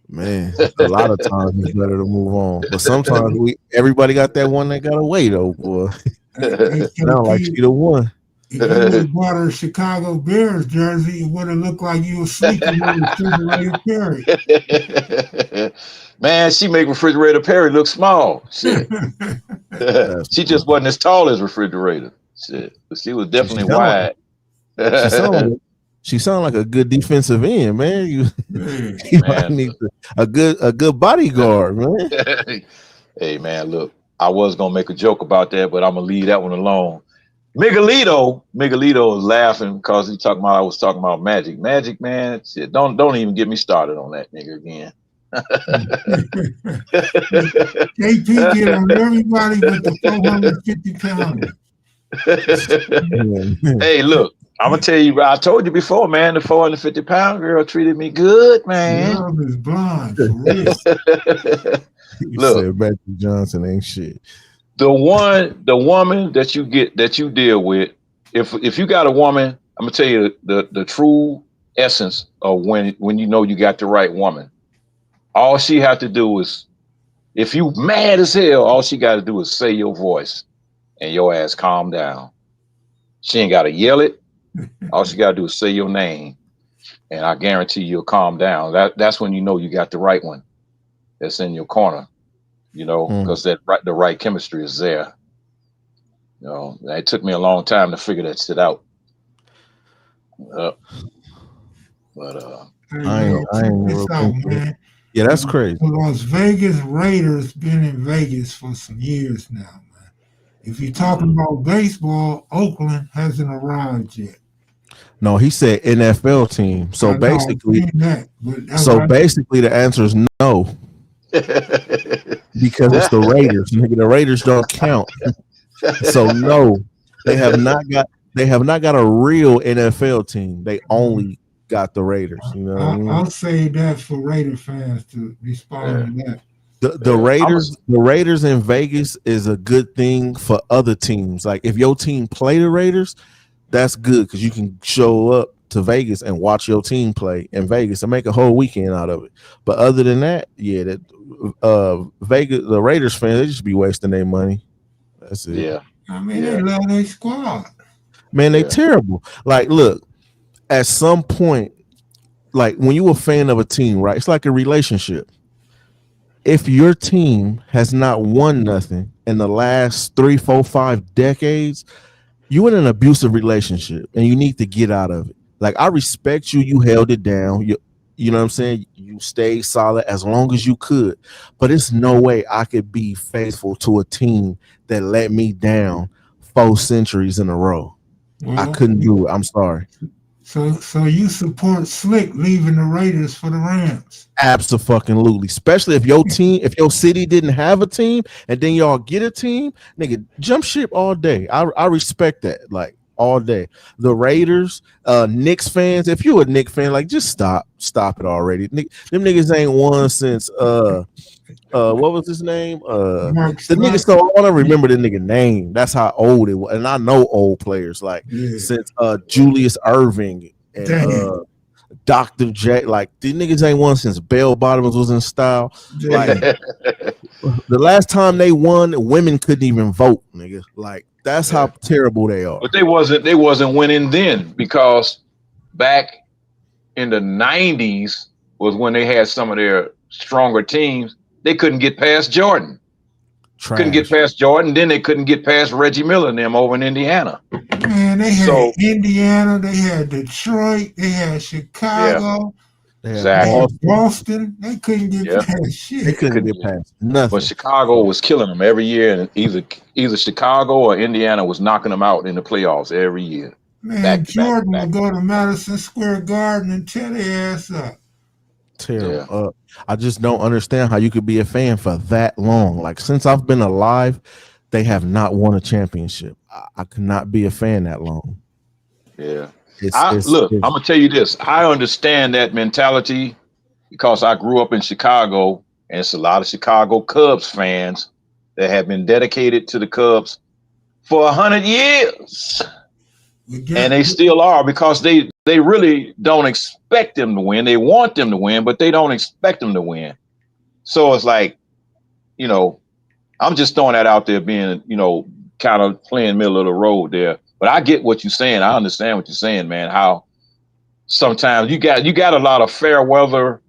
man. A lot of times it's better to move on, but sometimes everybody got that one that gotta wait. Oh boy, Hey, sound like KP, she the one. if you would have bought her a Chicago Bears jersey, it would have looked like you were sleeping in refrigerated Perry. Man, she make refrigerator Perry look small. Shit. That's She just wasn't as tall as refrigerator. Shit. But she was she definitely sound like wide. she sound like she sound like a good defensive end, man. Man, You might Man, need a good bodyguard, man. hey man, look, I was gonna make a joke about that, but I'm gonna leave that one alone. Miguelito is laughing because I was talking about Magic. Magic, man, shit, don't even get me started on that nigga again. KP get on everybody but the 450 pounder. Man. Hey, look, I'm gonna tell you, I told you before, man, the 450-pound girl treated me good, man. Love is blind, for real. He Look, said Magic Johnson ain't shit. the woman that you deal with, if you got a woman, I'm gonna tell you the true essence of when you know you got the right woman. All she have to do is, if you mad as hell, all she got to do is say your voice, and your ass calm down. She ain't got to yell it. All she got to do is say your name, and I guarantee you'll calm down. That's when you know you got the right one that's in your corner. Mm. Because the right chemistry is there. It took me a long time to figure that shit out. Uh, but Hey, I yo, ain't I check ain't this never out, been through it. man. Yeah, that's The crazy. Las Vegas Raiders been in Vegas for some years now, man. If you're talking mhm. about baseball, Oakland hasn't arrived yet. No, he said NFL team. So I know I've basically, seen that, but that's so what I basically the answer is no because it's so the Raiders. Nigga, the Raiders don't count. So no, they have not got a real NFL team. They only got the Raiders. You know what I mean? I'll say that for Raider fans to respond Yeah. to that. The Raiders in Vegas is a good thing for other teams. Like if your team play the Raiders, that's good because you can show up to Vegas and watch your team play in Vegas and make a whole weekend out of it. But other than that, yeah, that Vegas, the Raiders fans, they just be wasting their money. That's it. Yeah. I mean, they love their squad. Man, they terrible. Like, look, at some point, like when you're a fan of a team, right? It's like a relationship. If your team has not won nothing in the last 3, 4, 5 decades, you're in an abusive relationship and you need to get out of it. Like, I respect you. You held it down. You know what I'm saying? You stayed solid as long as you could. But it's no way I could be faithful to a team that let me down 4 centuries in a row. Well, I couldn't do it. I'm sorry. So you support Slick leaving the Raiders for the Rams? Absolutely. Especially if your team, if your city didn't have a team, and then y'all get a team, nigga, jump ship all day. I respect that, like all day. The Raiders, Knicks fans. If you a Knicks fan, like just stop it already. Them niggas ain't won since what was his name? The nigga. So I want to remember the nigga name. That's how old it was, and I know old players like since Julius Irving and Dr. J. Like these niggas ain't won since Bell Bottoms was in style. Like the last time they won, women couldn't even vote, nigga. Like that's how terrible they are. But they wasn't winning then because back in the 90s was when they had some of their stronger teams. They couldn't get past Jordan. Trash. Couldn't get past Jordan. Then they couldn't get past Reggie Miller and them over in Indiana. Man, they had Indiana. They had Detroit. They had Chicago. Yeah. Exactly. They had Boston. They couldn't get past shit. They couldn't get past nothing. But Chicago was killing them every year, and either Chicago or Indiana was knocking them out in the playoffs every year. Man, Jordan would go to Madison Square Garden and tear their ass up. Terrible. I just don't understand how you could be a fan for that long. Like since I've been alive, they have not won a championship. I could not be a fan that long. Yeah. Look, I'm gonna tell you this. I understand that mentality because I grew up in Chicago, and it's a lot of Chicago Cubs fans that have been dedicated to the Cubs for 100 years. And they still are because they really don't expect them to win. They want them to win, but they don't expect them to win. So it's like, you know, I'm just throwing that out there being, you know, kind of playing middle of the road there. But I get what you're saying. I understand what you're saying, man, how sometimes you got a lot of fair weather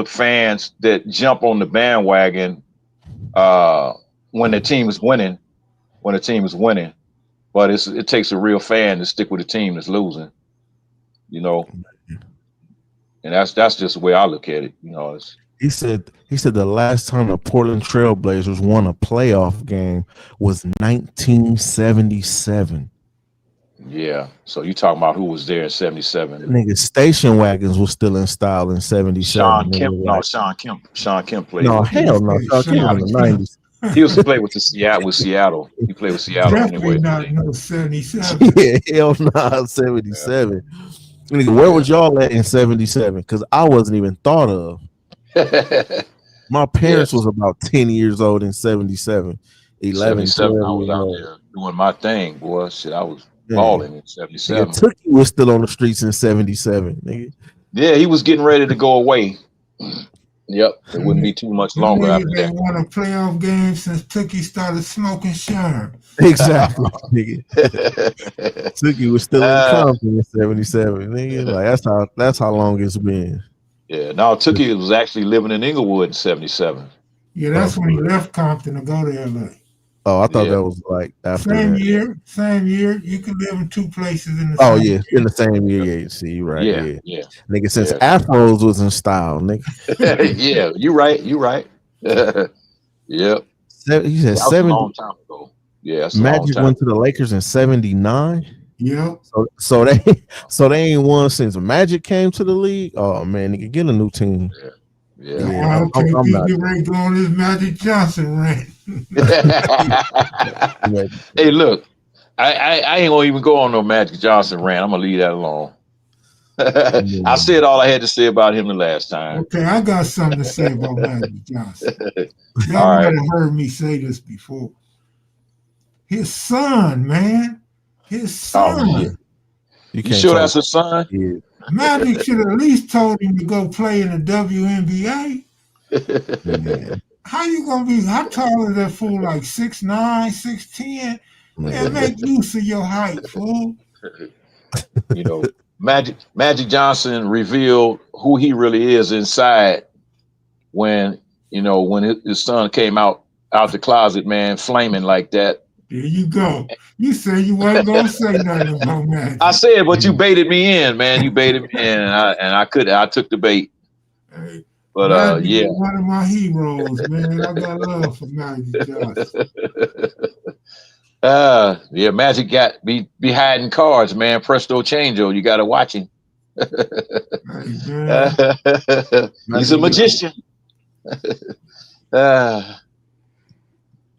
fans that jump on the bandwagon when the team is winning. But it takes a real fan to stick with a team that's losing, you know. And that's just the way I look at it, you know. He said the last time the Portland Trail Blazers won a playoff game was 1977. Yeah. So you talking about who was there in 77? Nigga, station wagons was still in style in 77. Sean Kemp played. No, hell no. Sean Kemp in the 90s. He used to play with Seattle. He played with Seattle Definitely anyway. not no 77. Yeah, hell no, 77. Yeah. Nigga, where was y'all at in 77? Because I wasn't even thought of. My parents was about 10 years old in 77. 11, 12 I was out there doing my thing, boy. Shit, I was balling in 77. Nigga, Tookie was still on the streets in 77, nigga. Yeah, he was getting ready to go away. Yep, it wouldn't be too much longer after that. They won a playoff game since Tookie started smoking Sherm. Exactly, nigga. Tookie was still in Compton in 77, nigga. Like that's how long it's been. Yeah, no, Tookie was actually living in Inglewood in 77. Yeah, that's when he left Compton to go to LA. Oh, I thought that was like after same that. Same year. You can live in 2 places in the same year. In the same year. Yeah, see, right. Yeah. Nigga, since Afros was in style, nigga. Yeah, you right. Yep. He said 70. A long time ago. Yeah, that's Magic went to the Lakers in 79. Yep. So they ain't won since Magic came to the league. Oh man, nigga, get a new team. Yeah. I'm not ready to go on this Magic Johnson rant. Hey, look, I ain't gonna even go on no Magic Johnson rant. I'm gonna leave that alone. I said all I had to say about him the last time. Okay, I got something to say about Magic Johnson. Y'all All might right. have heard me say this before. His son, man. His Oh yeah. son. You You can't sure talk that's his son? yeah. Magic should have at least told him to go play in the WNBA. Man. How you gonna be? How tall is that fool? Like 6'9", 6'10"? Man, Man. make use of your height, fool. You know, Magic Johnson revealed who he really is inside when when his son came out the closet, man, flaming like that. There you go. You said you wasn't gonna say nothing about I Magic. said, but you baited me in, man. You baited me in, and I took the bait. Hey, But Magic yeah. is one of my heroes, man. I got love for Magic Johnson. Yeah, Magic got be hiding cards, man. Presto changeo. You got to watch him. Hey, man. He's a Magic be, magician. Uh,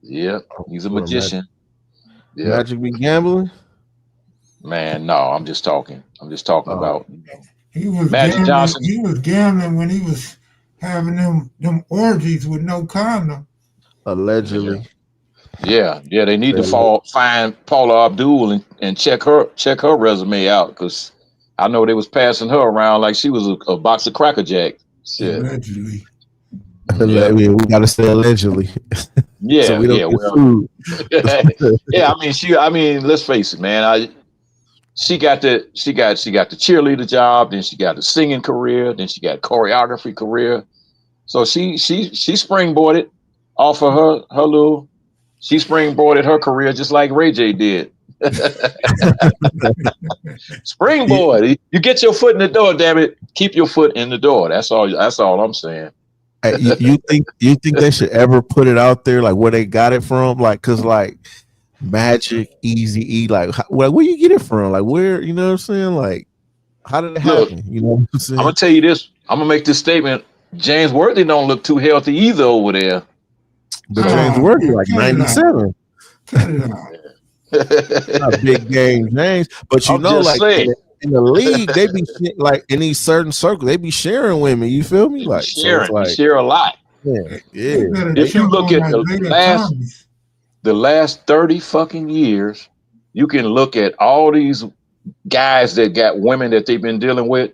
yeah, he's a well, magician. Yeah, Magic be gambling. man. No, I'm just talking. I'm just talking Oh, about He was Magic gambling. Johnson. He was gambling when he was having them orgies with no condom. Yeah, allegedly. yeah. They need to find Paula Abdul and check her resume out, because I know they was passing her around like she was a box of Cracker Jack. Shit. Allegedly. Yeah. We gotta say allegedly. So Yeah, we don't yeah. get Well, sued. yeah. I mean, let's face it, man. She got the cheerleader job, then she got the singing career, then she got choreography career. So she springboarded off of she springboarded her career just like Ray J did. Springboard. You get your foot in the door, damn it. Keep your foot in the door. That's all I'm saying. Hey, you think they should ever put it out there, like where they got it from, like because like Magic, Easy E, like where you get it from, like where, you know what I'm saying, like how did it Look, happen? You know what I'm I'm saying? gonna tell you this. I'm gonna make this statement. James Worthy don't look too healthy either over there. But James Oh, Worthy man, like cut it out. 97, Cut it out. not big game James, but you I'm know, just like saying. in the league, they be like in these certain circles, they be sharing women. You feel me? He be Like so, it's sharing. He like share a lot. yeah. They better If you check look on at Isaiah Thomas. the last 30 fucking years, you can look at all these guys that got women that they've been dealing with,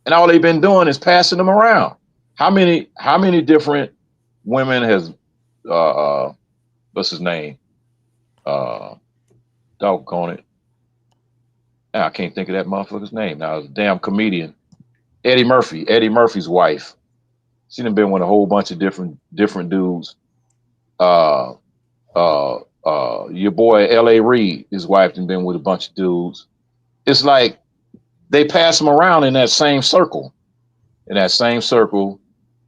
and all they've been doing is passing them around. How many different women has what's his name? Doggone it. Now I can't think of that motherfucker's name. Now it's a damn comedian. Eddie Murphy's wife. She done been with a whole bunch of different dudes. Your boy L.A. Reid, his wife done been with a bunch of dudes. It's like they pass them around in that same circle.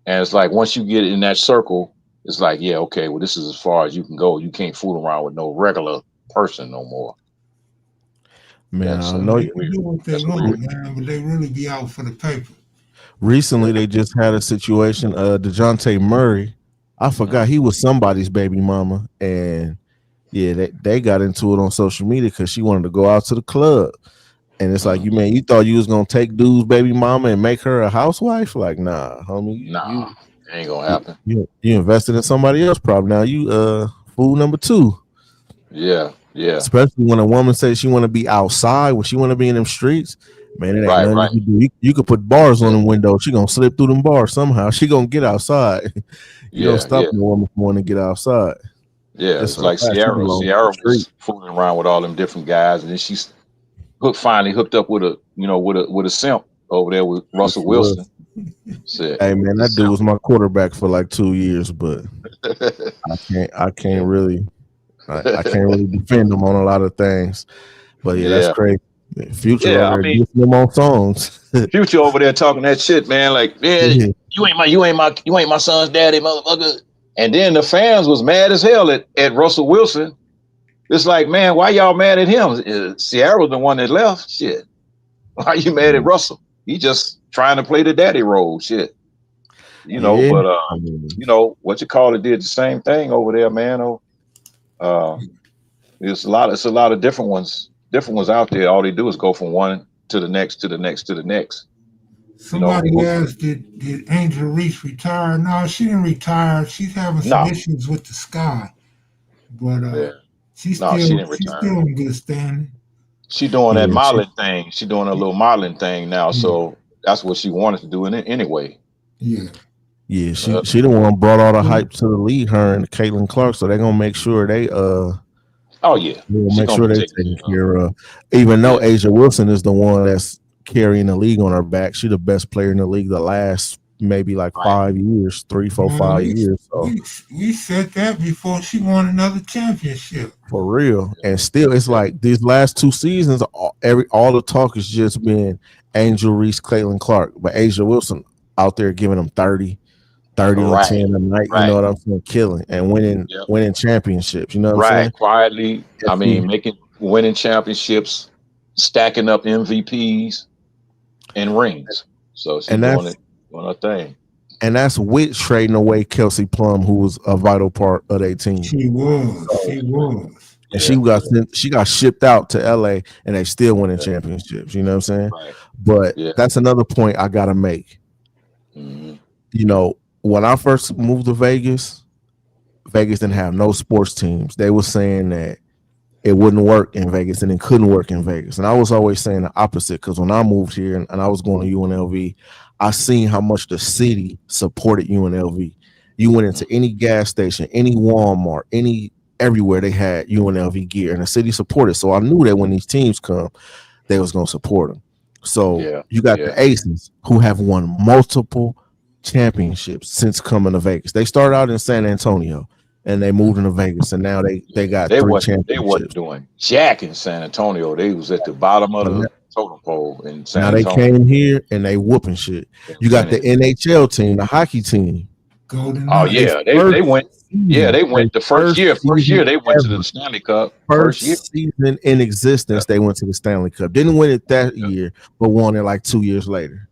And it's like once you get in that circle, it's like, yeah, okay, well, this is as far as you can go. You can't fool around with no regular person no more. Man, That's I So know. they can do what they that's want, weird. man, but they really be out for the paper. Recently, they just had a situation. DeJounte Murray, I forgot he was somebody's baby mama, and yeah, they got into it on social media because she wanted to go out to the club, and it's like, you thought you was gonna take dude's baby mama and make her a housewife? Like, nah, homie, Nah, it ain't gonna happen. you invested in somebody else. Problem now, you fool number two. Yeah. Especially when a woman says she want to be outside, when she want to be in them streets, man, it ain't nothing Right. you can do. You could put bars on the window. She gonna slip through them bars somehow. She gonna get outside. You don't stop the woman from wanting to get outside. Yeah, It's it's like Sierra. Sierra was fooling around with all them different guys, and then she's finally hooked up with a simp over there with Russell Wilson. Said, hey man, that dude was my quarterback for like 2 years, but I can't really defend him on a lot of things. But yeah, that's crazy. Future over there gets them on songs. Future over there talking that shit, man. Like, man, you ain't my son's daddy, motherfucker. And then the fans was mad as hell at Russell Wilson. It's like, man, why y'all mad at him? Sierra's the one that left. Shit. Why are you mad at Russell? He just trying to play the daddy role. Shit. But what you call it did the same thing over there, man. It's a lot of different ones out there. All they do is go from one to the next, to the next, to the next. You know, Somebody asked, did Angel Reese retire? No, she didn't retire. She's having some no, issues with the sky, but yeah, she's no, still she didn't she's retire. still in good standing. She doing that Yeah, modeling thing. She doing a little modeling thing now. Yeah, So that's what she wanted to do in it anyway. yeah. she the one brought all the Yeah. hype to the league, her and Caitlin Clark. So they're gonna make sure Oh yeah, they'll she make gonna sure be they taken taken care of. care of. Even though Yeah, Asia Wilson is the one that's carrying the league on her back, she's the best player in the league the last maybe like right. 5 years, 3, 4, Man, 5 years. So we said that before she won another championship. for real, Yeah, and still, it's yeah, like these last 2 seasons, all the talk has just been Angel Reese, Caitlin Clark, but Asia Wilson out there giving them 30 and right, 10 a night. You know right. what I'm saying? Killing and Yeah, winning championships. You know what I'm right. saying? Quietly, I Yeah. mean, winning championships, stacking up MVPs and rings. So she And doing that's it, doing her thing. and that's with trading away Kelsey Plum, who was a vital part of their team. She was. So, She was. and Yeah, she got shipped out to LA, and they still winning championships. You know what I'm saying? right. But Yeah. that's another point I gotta make. Mhm. You know, when I first moved to Vegas, Vegas didn't have no sports teams. They were saying that it wouldn't work in Vegas and it couldn't work in Vegas. And I was always saying the opposite because when I moved here and I was going to UNLV, I seen how much the city supported UNLV. You went into any gas station, any Walmart, any everywhere they had UNLV gear, and the city supported. So I knew that when these teams come, they was going to support them. So Yeah, you got yeah. the Aces who have won multiple championships since coming to Vegas. They started out in San Antonio and they moved into Vegas, and now they got They 3 wasn't championships. doing jack in San Antonio. They was at the bottom of But the totem pole in San now they Antonio. came here and they whooping shit. They You got the winning. NHL team, the hockey team. Golden Oh Knights. They yeah, they first went. Yeah, season, they they went the first first year. First season year they went to ever, the Stanley Cup. First year. first season in Yeah. existence, they went to the Stanley Cup. Didn't win it that Yeah. year, but won it like 2 years later.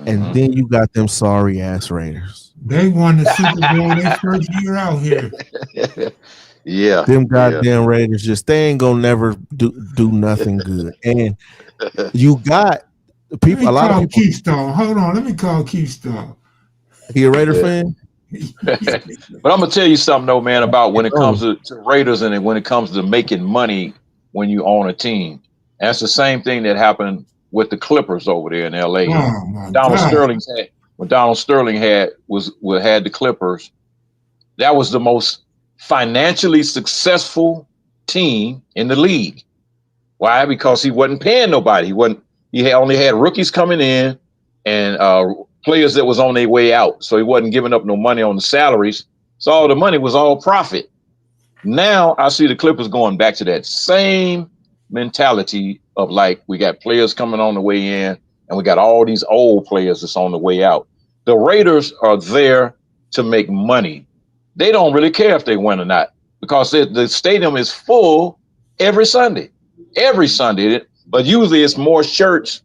And Mhm. then you got them sorry ass Raiders. They won the Super Bowl their first year out here. Yeah, Them yeah. goddamn Raiders they ain't gonna never do nothing good. And you got Let a me lot of call people. Keystone. Hold on. Let me call Keystone. He a Raider Yeah. fan? But I'm gonna tell you something though, man, about when it Oh, comes to Raiders and when it comes to making money when you own a team. That's the same thing that happened with the Clippers over there in LA. Oh my Donald God. Sterling had when Donald Sterling had the Clippers, that was the most financially successful team in the league. Why? Because he wasn't paying nobody. He only had rookies coming in and players that was on their way out. So he wasn't giving up no money on the salaries. So all the money was all profit. Now I see the Clippers going back to that same mentality of like we got players coming on the way in and we got all these old players that's on the way out. The Raiders are there to make money. They don't really care if they win or not because the stadium is full every Sunday. Every Sunday. But usually it's more shirts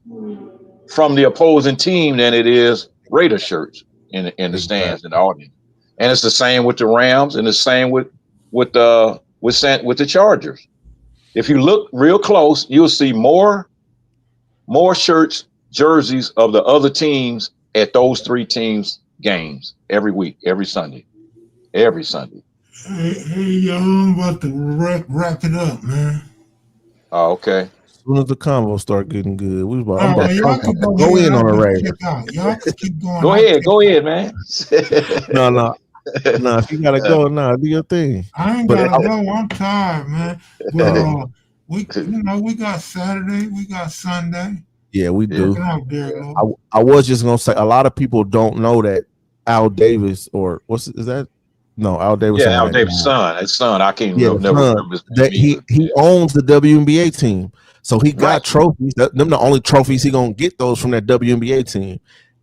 from the opposing team than it is Raider shirts in the stands in the audience. And it's the same with the Rams and the same with the Chargers. If you look real close, you'll see more shirts, jerseys of the other teams at those 3 teams games every week, every Sunday. Every Sunday. Hey, yo, I'm about to wrap it up, man. Oh, okay. as soon as the convo start getting good, I'm Oh, about well, y'all to can go go ahead. in on I'll the just Raiders. check out. Y'all can keep going. Go I'll ahead, check go out. ahead, man. No. If you gotta go, do your thing. I ain't But gotta go. I'm tired, man. But we got Saturday, we got Sunday. yeah, we Yeah. do. Looking out there, Lou. I was just gonna say a lot of people don't know that Al Davis or is that? No, Al Davis Yeah, ain't Al that Davis' guy. son. His son. I can't Yeah, the never son remember his that name either. he owns the WNBA team, so he got Right. trophies. Them the only trophies he gonna get those from that WNBA team.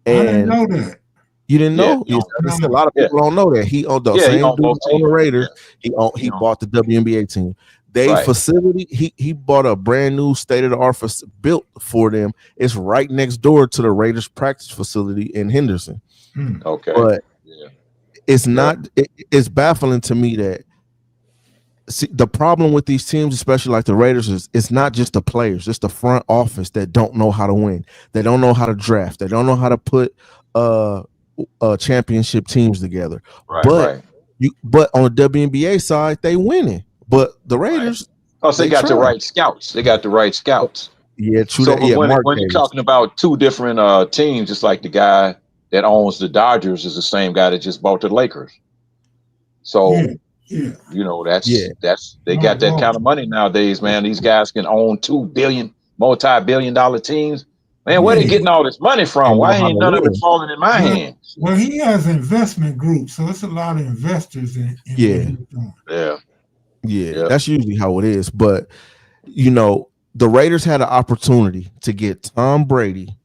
I didn't And know that. you didn't Yeah, know? he owned, I said a No. lot of yeah, people don't know that he owned the yeah, he same owned dude both that owned the teams. Raiders. Yeah, He bought the WNBA team. They Right. facility. He bought a brand new state of the art built for them. It's right next door to the Raiders practice facility in Henderson. Okay. But Yeah. it's not. It's baffling to me that see, the problem with these teams, especially like the Raiders, is it's not just the players, it's the front office that don't know how to win. They don't know how to draft. They don't know how to put championship teams together. But Right. but on the WNBA side, they winning. But the Right. Raiders, Because they got the try. right scouts. They got the right scouts. Yeah, true So, that. but Yeah, when Mark you're Davis. talking about two different teams, just like the guy that owns the Dodgers is the same guy that just bought the Lakers. So, Yeah, yeah. Yeah, that's they My got that kind of God. money nowadays, man. These guys can own 2 billion, multi-billion-dollar teams. Man, where they Yeah. getting all this money from? and know Why how ain't to none of it win. falling in my Well, hands? well, he has investment groups, so it's a lot of investors in what Yeah, he's doing. Yeah, yeah, yeah. that's usually how it is. But the Raiders had an opportunity to get Tom Brady,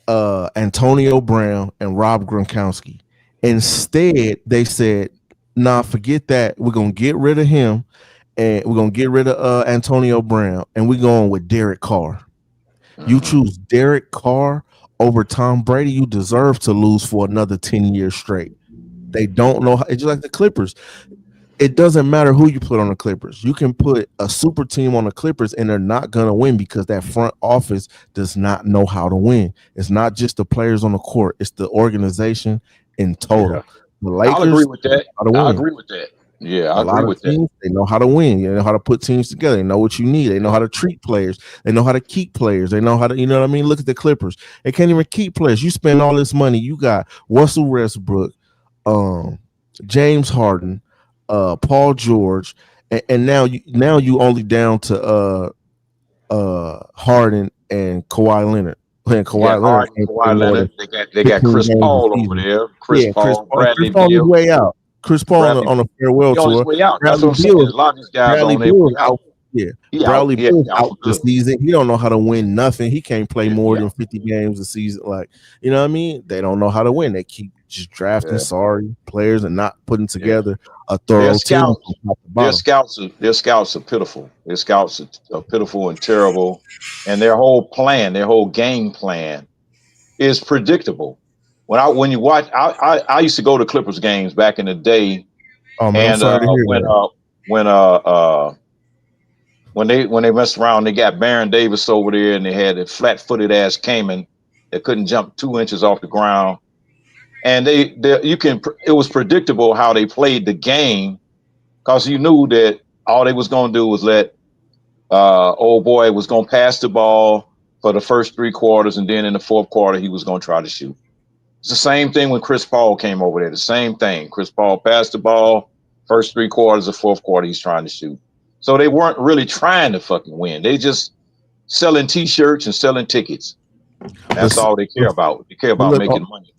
Antonio Brown, and Rob Gronkowski. Instead, they said, "Nah, forget that. We're gonna get rid of him, and we're gonna get rid of Antonio Brown, and we're going with Derek Carr. You Hmm. choose Derek Carr over Tom Brady, you deserve to lose for another 10 years straight." They don't know how, it's just like the Clippers. It doesn't matter who you put on the Clippers. You can put a super team on the Clippers and they're not going to win because that front office does not know how to win. It's not just the players on the court, it's the organization in Yeah, total. The I'll agree Lakers with know that. how to I win. agree with that. Yeah, I A agree lot of with that. teams, they know how to win. They know how to put teams together. They know what you need. They know how to treat players. They know how to keep players. They know how to, you know what I mean? Look at the Clippers. They can't even keep players. You spend all this money. You got Russell Westbrook, um, James Harden, Paul George, and now you only down to Harden and Kawhi Leonard. And You got Kawhi Leonard Harden, can't play Kawhi more than Leonard. They got 15 Chris games a Paul over season. there. Chris Yeah, Paul, Chris Bradley Paul on his Beal. way out. Chris Paul Bradley, on a farewell he on his tour. way out. That's what Bradley I'm saying. Beal A lot of these guys Bradley on their Beal way is out. out. Yeah, He out. Bradley Yeah, Beal he out out for the good. season. He don't know how to win nothing. He can't play Yeah, more he than out. 50 games a season. Like, you know what I mean? They don't know how to win. They keep just drafting Yeah, sorry players and not putting yeah. together a Their thorough team from scouts, top to bottom. their scouts are pitiful. Their scouts are pitiful and terrible, and their whole plan, their whole game plan, is predictable. When you watch, I used to go to Clippers games back in the day, Oh man, I'm and sorry to hear that. when uh uh when they messed around, they got Baron Davis over there, and they had a flat-footed ass Cayman that couldn't jump 2 inches off the ground, and it was predictable how they played the game because you knew that all they was going to do was let old boy was going to pass the ball for the first 3 quarters, and then in the fourth quarter he was going to try to shoot. It's the same thing when Chris Paul came over there. The same thing. Chris Paul passed the ball first 3 quarters, the fourth quarter he's trying to shoot. So they weren't really trying to fucking win. They just selling T-shirts and selling tickets. That's But, all they care but, about. They care but about look, making money.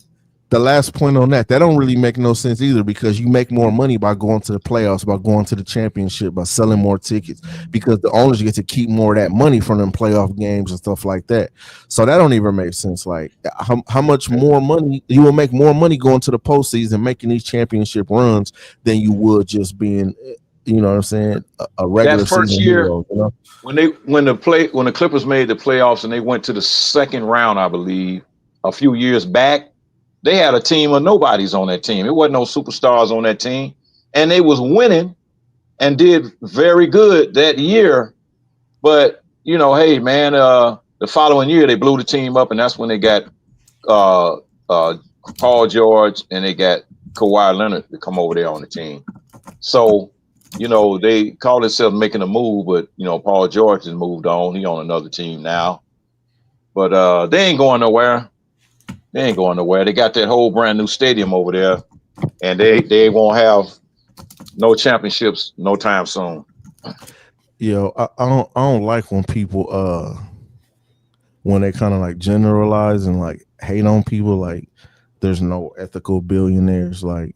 the last point on that don't really make no sense either because you make more money by going to the playoffs, by going to the championship, by selling more tickets because the owners get to keep more of that money from them playoff games and stuff like that. So that don't even make sense. Like how much more money you will make more money going to the postseason, making these championship runs than you would just being, you know what I'm saying, a That regular first season year hero, you know? when the Clippers made the playoffs and they went to the second round, I believe, a few years back, they had a team of nobodies on that team. It wasn't no superstars on that team, and they was winning and did very good that year. But hey man, the following year they blew the team up, and that's when they got uh, uh, Paul George and they got Kawhi Leonard to come over there on the team. So they call themselves making a move, but Paul George has moved on. He on another team now, but they ain't going nowhere. They ain't going nowhere. They got that whole brand new stadium over there, and they won't have no championships no time soon. I don't like when people when they kind of like generalize and like hate on people like there's no ethical billionaires. Like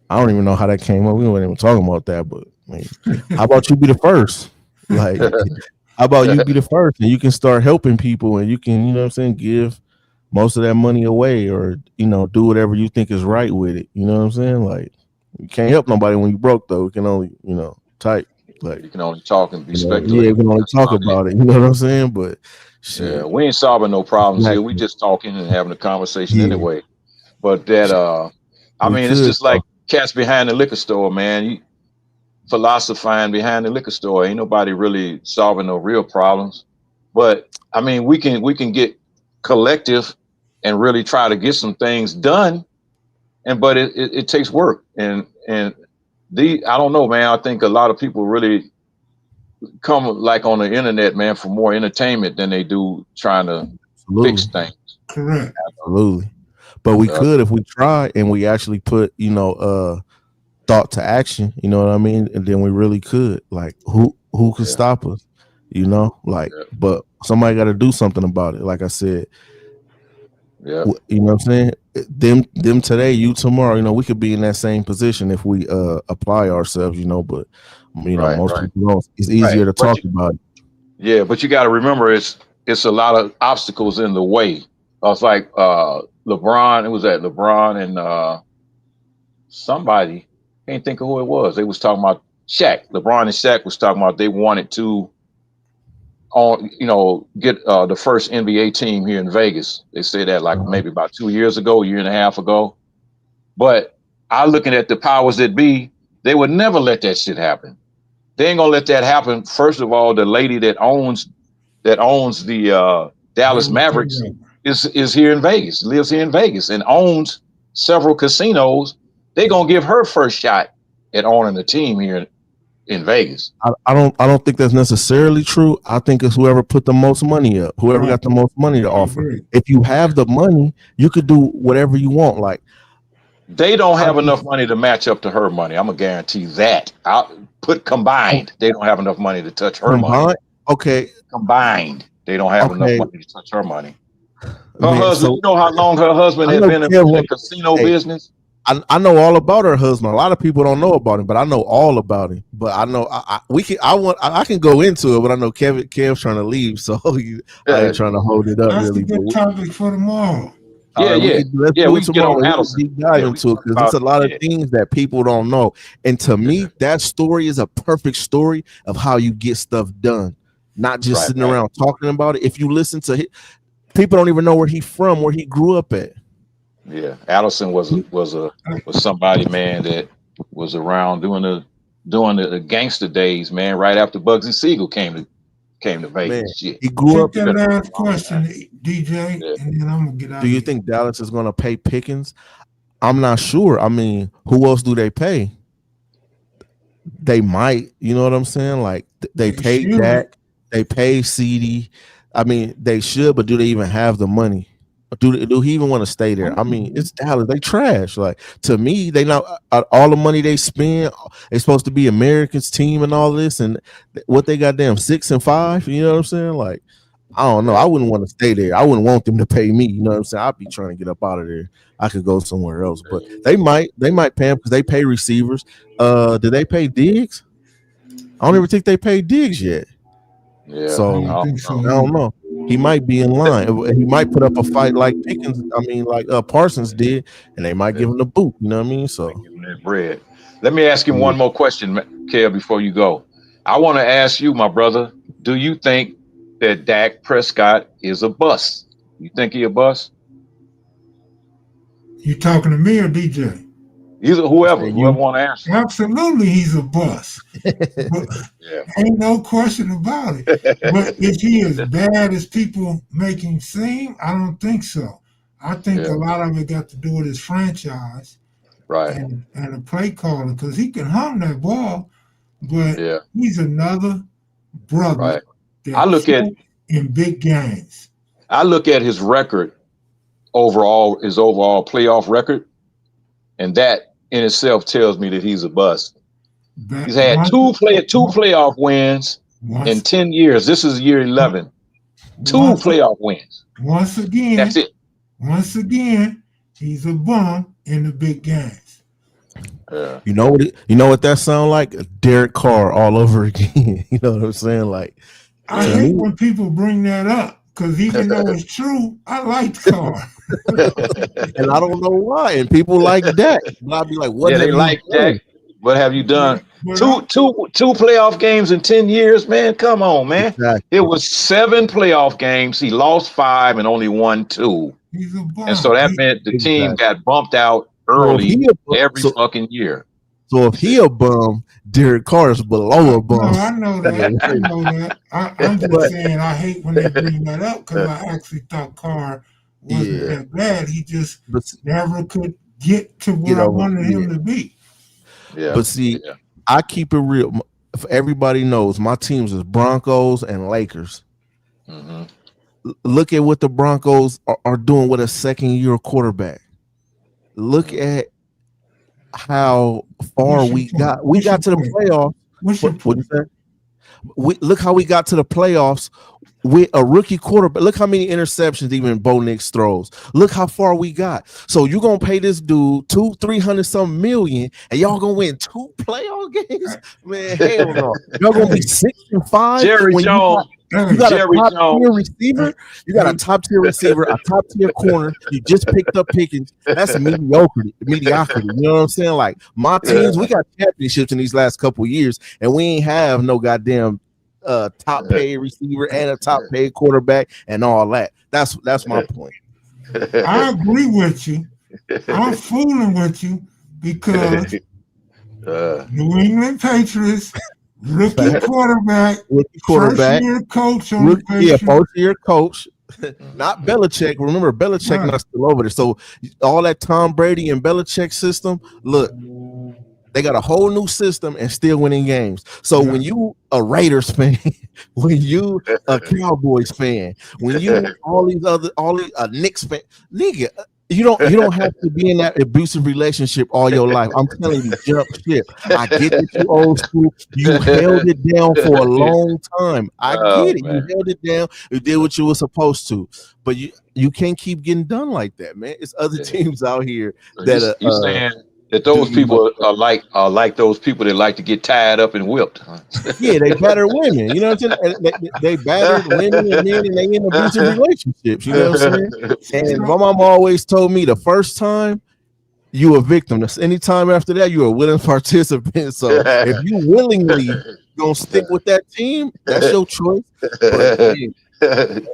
I don't even know how that came up. We weren't even talking about that, but I mean, how about you be the first? Like, how about you be the first and you can start helping people and you can, you know what I'm saying, give most of that money away or, do whatever you think is right with it. You know what I'm saying? Like, you can't help nobody when you broke though. You can only, type. Like, You can only talk and be yeah, you speculating. can only That's talk about it. about it. You know what I'm saying? But Yeah, shit. we ain't solving no problems here. We Exactly. just talking and having a conversation Yeah. anyway. But that I We mean, it's could just though. like cats behind the liquor store, man. philosophizing behind the liquor store. Ain't nobody really solving no real problems. But I mean, we can get collective and really try to get some things done. And but it takes work. And I don't know, man. I think a lot of people really come like on the internet, man, for more entertainment than they do trying to fix things. Correct. Absolutely. But we could if we try and we actually put, thought to action, you know what I mean? And then we really could. Like who could stop us? But somebody got to do something about it. Like I said, yeah, you know what I'm saying? Them today, you tomorrow, we could be in that same position if we apply ourselves, but most people don't. It's easier to talk about it. Yeah, but you got to remember it's a lot of obstacles in the way. It's like LeBron, it was at LeBron and somebody, can't think of who it was. They was talking about Shaq. LeBron and Shaq was talking about they wanted to get the first NBA team here in Vegas. They said that like maybe about 2 years ago, a year and a half ago. But I looking at the powers that be, they would never let that shit happen. They ain't gonna let that happen. First of all, the lady that owns the Dallas Mavericks is here in Vegas, lives here in Vegas, and owns several casinos. They gonna give her first shot at owning the team here in Vegas. I don't think that's necessarily true. I think it's whoever put the most money up, whoever got the most money to offer. If you have the money, you could do whatever you want. Like they don't have enough money to match up to her money. I'm gonna guarantee that. I'll put combined, they don't have enough money to touch her money. Okay. Combined, they don't have enough money to touch her money. Her husband, you know how long her husband had been in the casino business? I know all about her husband. A lot of people don't know about him, but I know all about him. But I know I can go into it, but I know Kev's trying to leave, so I ain't trying to hold it up. That's really. a good topic for tomorrow. We can get on Addison. Deep dive into it because there's a lot of things that people don't know. And to me, that story is a perfect story of how you get stuff done, not just sitting around talking about it. If you listen to it, people don't even know where he's from, where he grew up at. Yeah, Allison was somebody, man, that was around doing the gangster days, man. Right after Bugsy Siegel came to Vegas. Man, shit. He grew up. That last question, DJ, and then I'm gonna get out. Do you think Dallas is gonna pay Pickens? I'm not sure. I mean, who else do they pay? They might. You know what I'm saying? Like they pay Dak, they pay CD. I mean, they should, but do they even have the money? Do he even want to stay there? I mean, it's Dallas. They trash. Like to me, they not all the money they spend. They're supposed to be Americans team and all this, and what they got them 6-5. You know what I'm saying? Like I don't know. I wouldn't want to stay there. I wouldn't want them to pay me. You know what I'm saying? I'd be trying to get up out of there. I could go somewhere else, but they might pay them because they pay receivers. Did they pay Diggs? I don't even think they paid Diggs yet. Yeah, so I don't know. He might be in line. He might put up a fight like Pickens. I mean, like Parsons did, and they might give him the boot. You know what I mean? So give him that bread. Let me ask you one more question, Kev, before you go. I want to ask you, my brother, do you think that Dak Prescott is a bust? You think he a bust? You talking to me or DJ? Whoever want to answer. Absolutely, he's a bust. Ain't no question about it. But is he as bad as people make him seem? I don't think so. I think a lot of it got to do with his franchise, and the play calling, because he can hum that ball, but he's another brother. I look at in big games. I look at his record overall, his overall playoff record, and that in itself tells me that he's a bust. He's had two playoff wins in 10 years. This is year 11. Two playoff wins. Once again, that's it. Once again, he's a bum in the big games. You know what that sound like? Derek Carr all over again. You know what I'm saying? Like I hate when people bring that up, because even though it's true, I like Carr. And I don't know why. And people like Dak. I'll be like, what? Yeah, they like Dak. What have you done? Two playoff games in 10 years, man. Come on, man. Exactly. It was 7 playoff games. He lost 5 and only won 2. And so that meant the team got bumped out early every fucking year. So if he a bum, Derek Carr's below a No, bum. I know that. I know that. I'm just But saying I hate when they bring that up because I actually thought Carr wasn't yeah, that bad. He just but never could get to get where I over. wanted Yeah, him to be. Yeah, but see, yeah. I keep it real. If everybody knows, my teams is Broncos and Lakers. Hmm. Look at what the Broncos are doing with a second year quarterback. Look Hmm. at how far What's your we point? got. We What's your got to the point? playoffs. What's your What you point? say? Look how we got to the playoffs with a rookie quarterback. Look how many interceptions even Bo Nix throws. Look how far we got. So you're gonna pay this dude 300 some million, and y'all gonna win 2 playoff games? Man, hell no. Y'all gonna be Hey, 6-5 Jerry when Jones. you hey, got a Jerry top tier Jones. receiver. You got a hey, top tier receiver, a top tier corner. You just picked up Pickens. That's mediocrity. You know what I'm saying? Like my Yeah. teams, we got championships in these last couple of years, and we ain't have no goddamn top paid receiver and a top paid quarterback and all that. That's my point. I agree with you. I'm fooling with you because New England Patriots, rookie quarterback, Rookie first quarterback, year coach on the yeah, Patriots. first year coach. Not Belichick. Remember, Belichick Right. not still over there. So all that Tom Brady and Belichick system, look, they got a whole new system and still winning games. So Yeah. when you a Raiders fan, when you a Cowboys fan, when you all these Knicks fan, nigga, you don't have to be in that abusive relationship all your life. I'm telling you, jump ship. I get that you old school. You held it down for a long time. I Oh get it. You man. held it down. You did what you were supposed to. But you can't keep getting done like that, man. It's other Yeah. teams out here So that you saying that do those you much. people are like those people that like to get tied up and whipped, huh? Yeah, they battered women. You know what I'm saying? They battered women and men, and they in abusive relationships. You know what I'm saying? And my So, mom always told me the first time you a victim. Anytime after that, you're a willing participant. So if you willingly gonna stick with that team, that's your choice. But hey,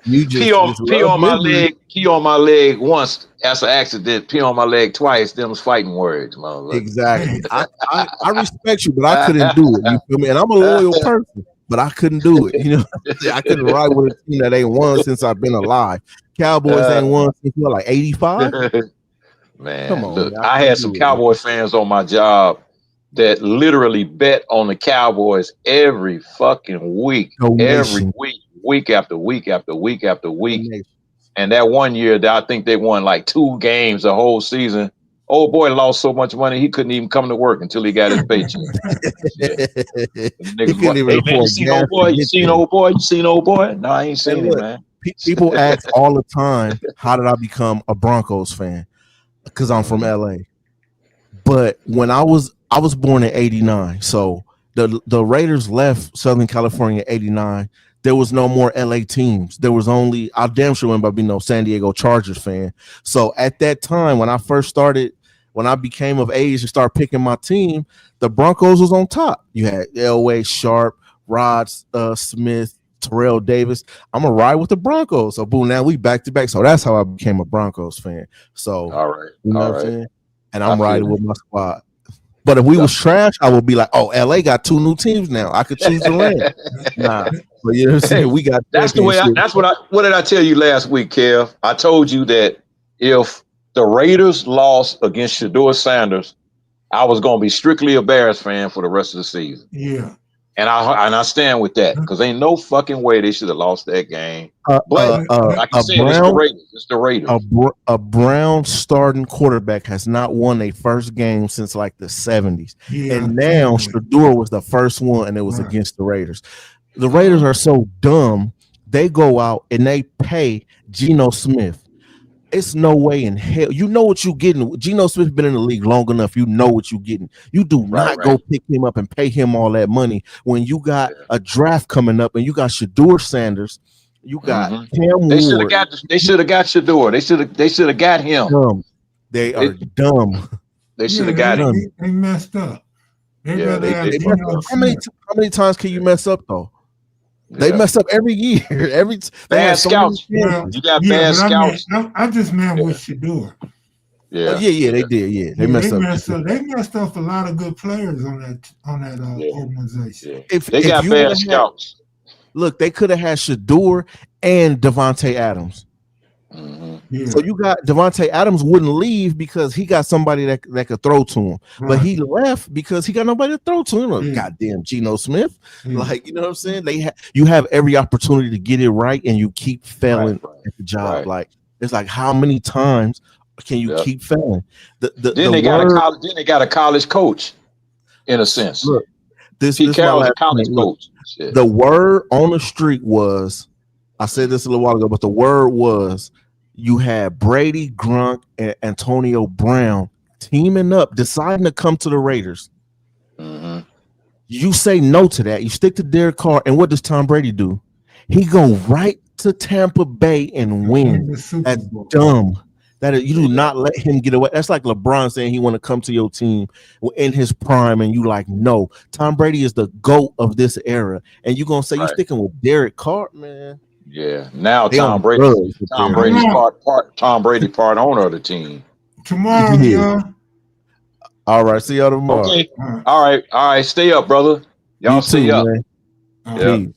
you just Pee love on my misery. leg, pee on my leg once. That's an accident. Pee on my leg twice. Them's fighting words, motherfucker. Exactly. hey, I respect you, but I couldn't do it. You feel me? And I'm a loyal person, but I couldn't do it. You know, I couldn't ride with a team that ain't won since I've been alive. Cowboys ain't won since what, like 85? Come Man, on, look, man. I I couldn't had some do it, man. Cowboy fans on my job that literally bet on the Cowboys every fucking Donation. week after week after week after week. Donation. And that one year, that I think they won like 2 games the whole season. Old boy lost so much money he couldn't even come to work until he got his paycheck. Shit. Them He niggas, couldn't even hey man, you afford seen gas old to boy? You get seen there. old boy? You seen old boy? No, I ain't And seen him, look, man. people ask all the time, how did I become a Broncos fan? Because I'm from Mhm. LA. But when I was born in '89, so the Raiders left Southern California in '89. There was no more LA teams. There was only I damn sure remember being no San Diego Chargers fan. So at that time, when I first started, when I became of age and started picking my team, the Broncos was on top. You had Elway, Sharp, Rod Smith, Terrell Davis. I'm gonna ride with the Broncos. So boom, now we back to back. So that's how I became a Broncos fan. So All right, you know what all I'm right. saying? And I I'm feel riding you. with my squad. But if we was trash, I would be like, oh, LA got 2 new teams now. I could choose the land. Nah. But you know what I'm saying? Hey, We got that's the way. championships. What did I tell you last week, Kev? I told you that if the Raiders lost against Shador Sanders, I was going to be strictly a Bears fan for the rest of the season, yeah. and I stand with that because ain't no fucking way they should have lost that game. But like you A said, it's the Brown Raiders. It's the Raiders. a Brown starting quarterback has not won a first game since like the 70s. Yeah, And I've now seen that. Shador was the first one, and it was Right. against the Raiders. The Raiders Uh, are so dumb, they go out and they pay Geno Smith. It's no way in hell. You know what you getting. Geno Smith's been in the league long enough. You know what you getting. You do right, not right. go pick him up and pay him all that money when you got a draft coming up and you got Shador Sanders, you got Hmm. Cam They should have Ward. got. They should have got Shador. They should have got him. Dumb. They They are dumb. they should Yeah, have they, got him. they, Dumb. they messed up. They Yeah, rather they have They mess Geno up. How many Smith. how many times can you mess up though? They yeah. mess up every year. They have Bad so many scouts. Well, chances. You got yeah, bad but scouts. I just meant Yeah. with Shador. Yeah, they did. Yeah, they Yeah, messed up. They messed up a lot of good players on that Yeah. organization. Yeah. They If got you bad would have had, scouts. look, they could have had Shador and Devontae Adams. Mm-hmm. Yeah, So you got Devontae Adams wouldn't leave because he got somebody that could throw to him, but right. he left because he got nobody to throw to him. Like, Yeah. goddamn Geno Smith, Yeah. like you know what I'm saying? You have every opportunity to get it right, and you keep failing Right. at the job. Right. Like it's like how many times can you Yep. keep failing? Then they got a college coach, in a sense. Look, this Pete is my Carroll's a last college point. Look, coach. Shit. the word on the street was, I said this a little while ago, but the word was you had Brady, Gronk, and Antonio Brown teaming up, deciding to come to the Raiders. Mm-hmm. You say no to that. You stick to Derek Carr, and what does Tom Brady do? He go right to Tampa Bay and win. The Super That's Bowl. dumb. That is, you do not let him get away. That's like LeBron saying he want to come to your team in his prime, and you like, no. Tom Brady is the GOAT of this era, and you gonna say you sticking with Derek Carr, man? Yeah. Now They Tom on Brady. drugs with Tom Derek. Brady's Tom Brady part owner of the team. Tomorrow, Yeah. y'all. All right, see y'all tomorrow. Okay. All right. Stay up, brother. Y'all You stay too, up. man. All right. Yeah. Peace.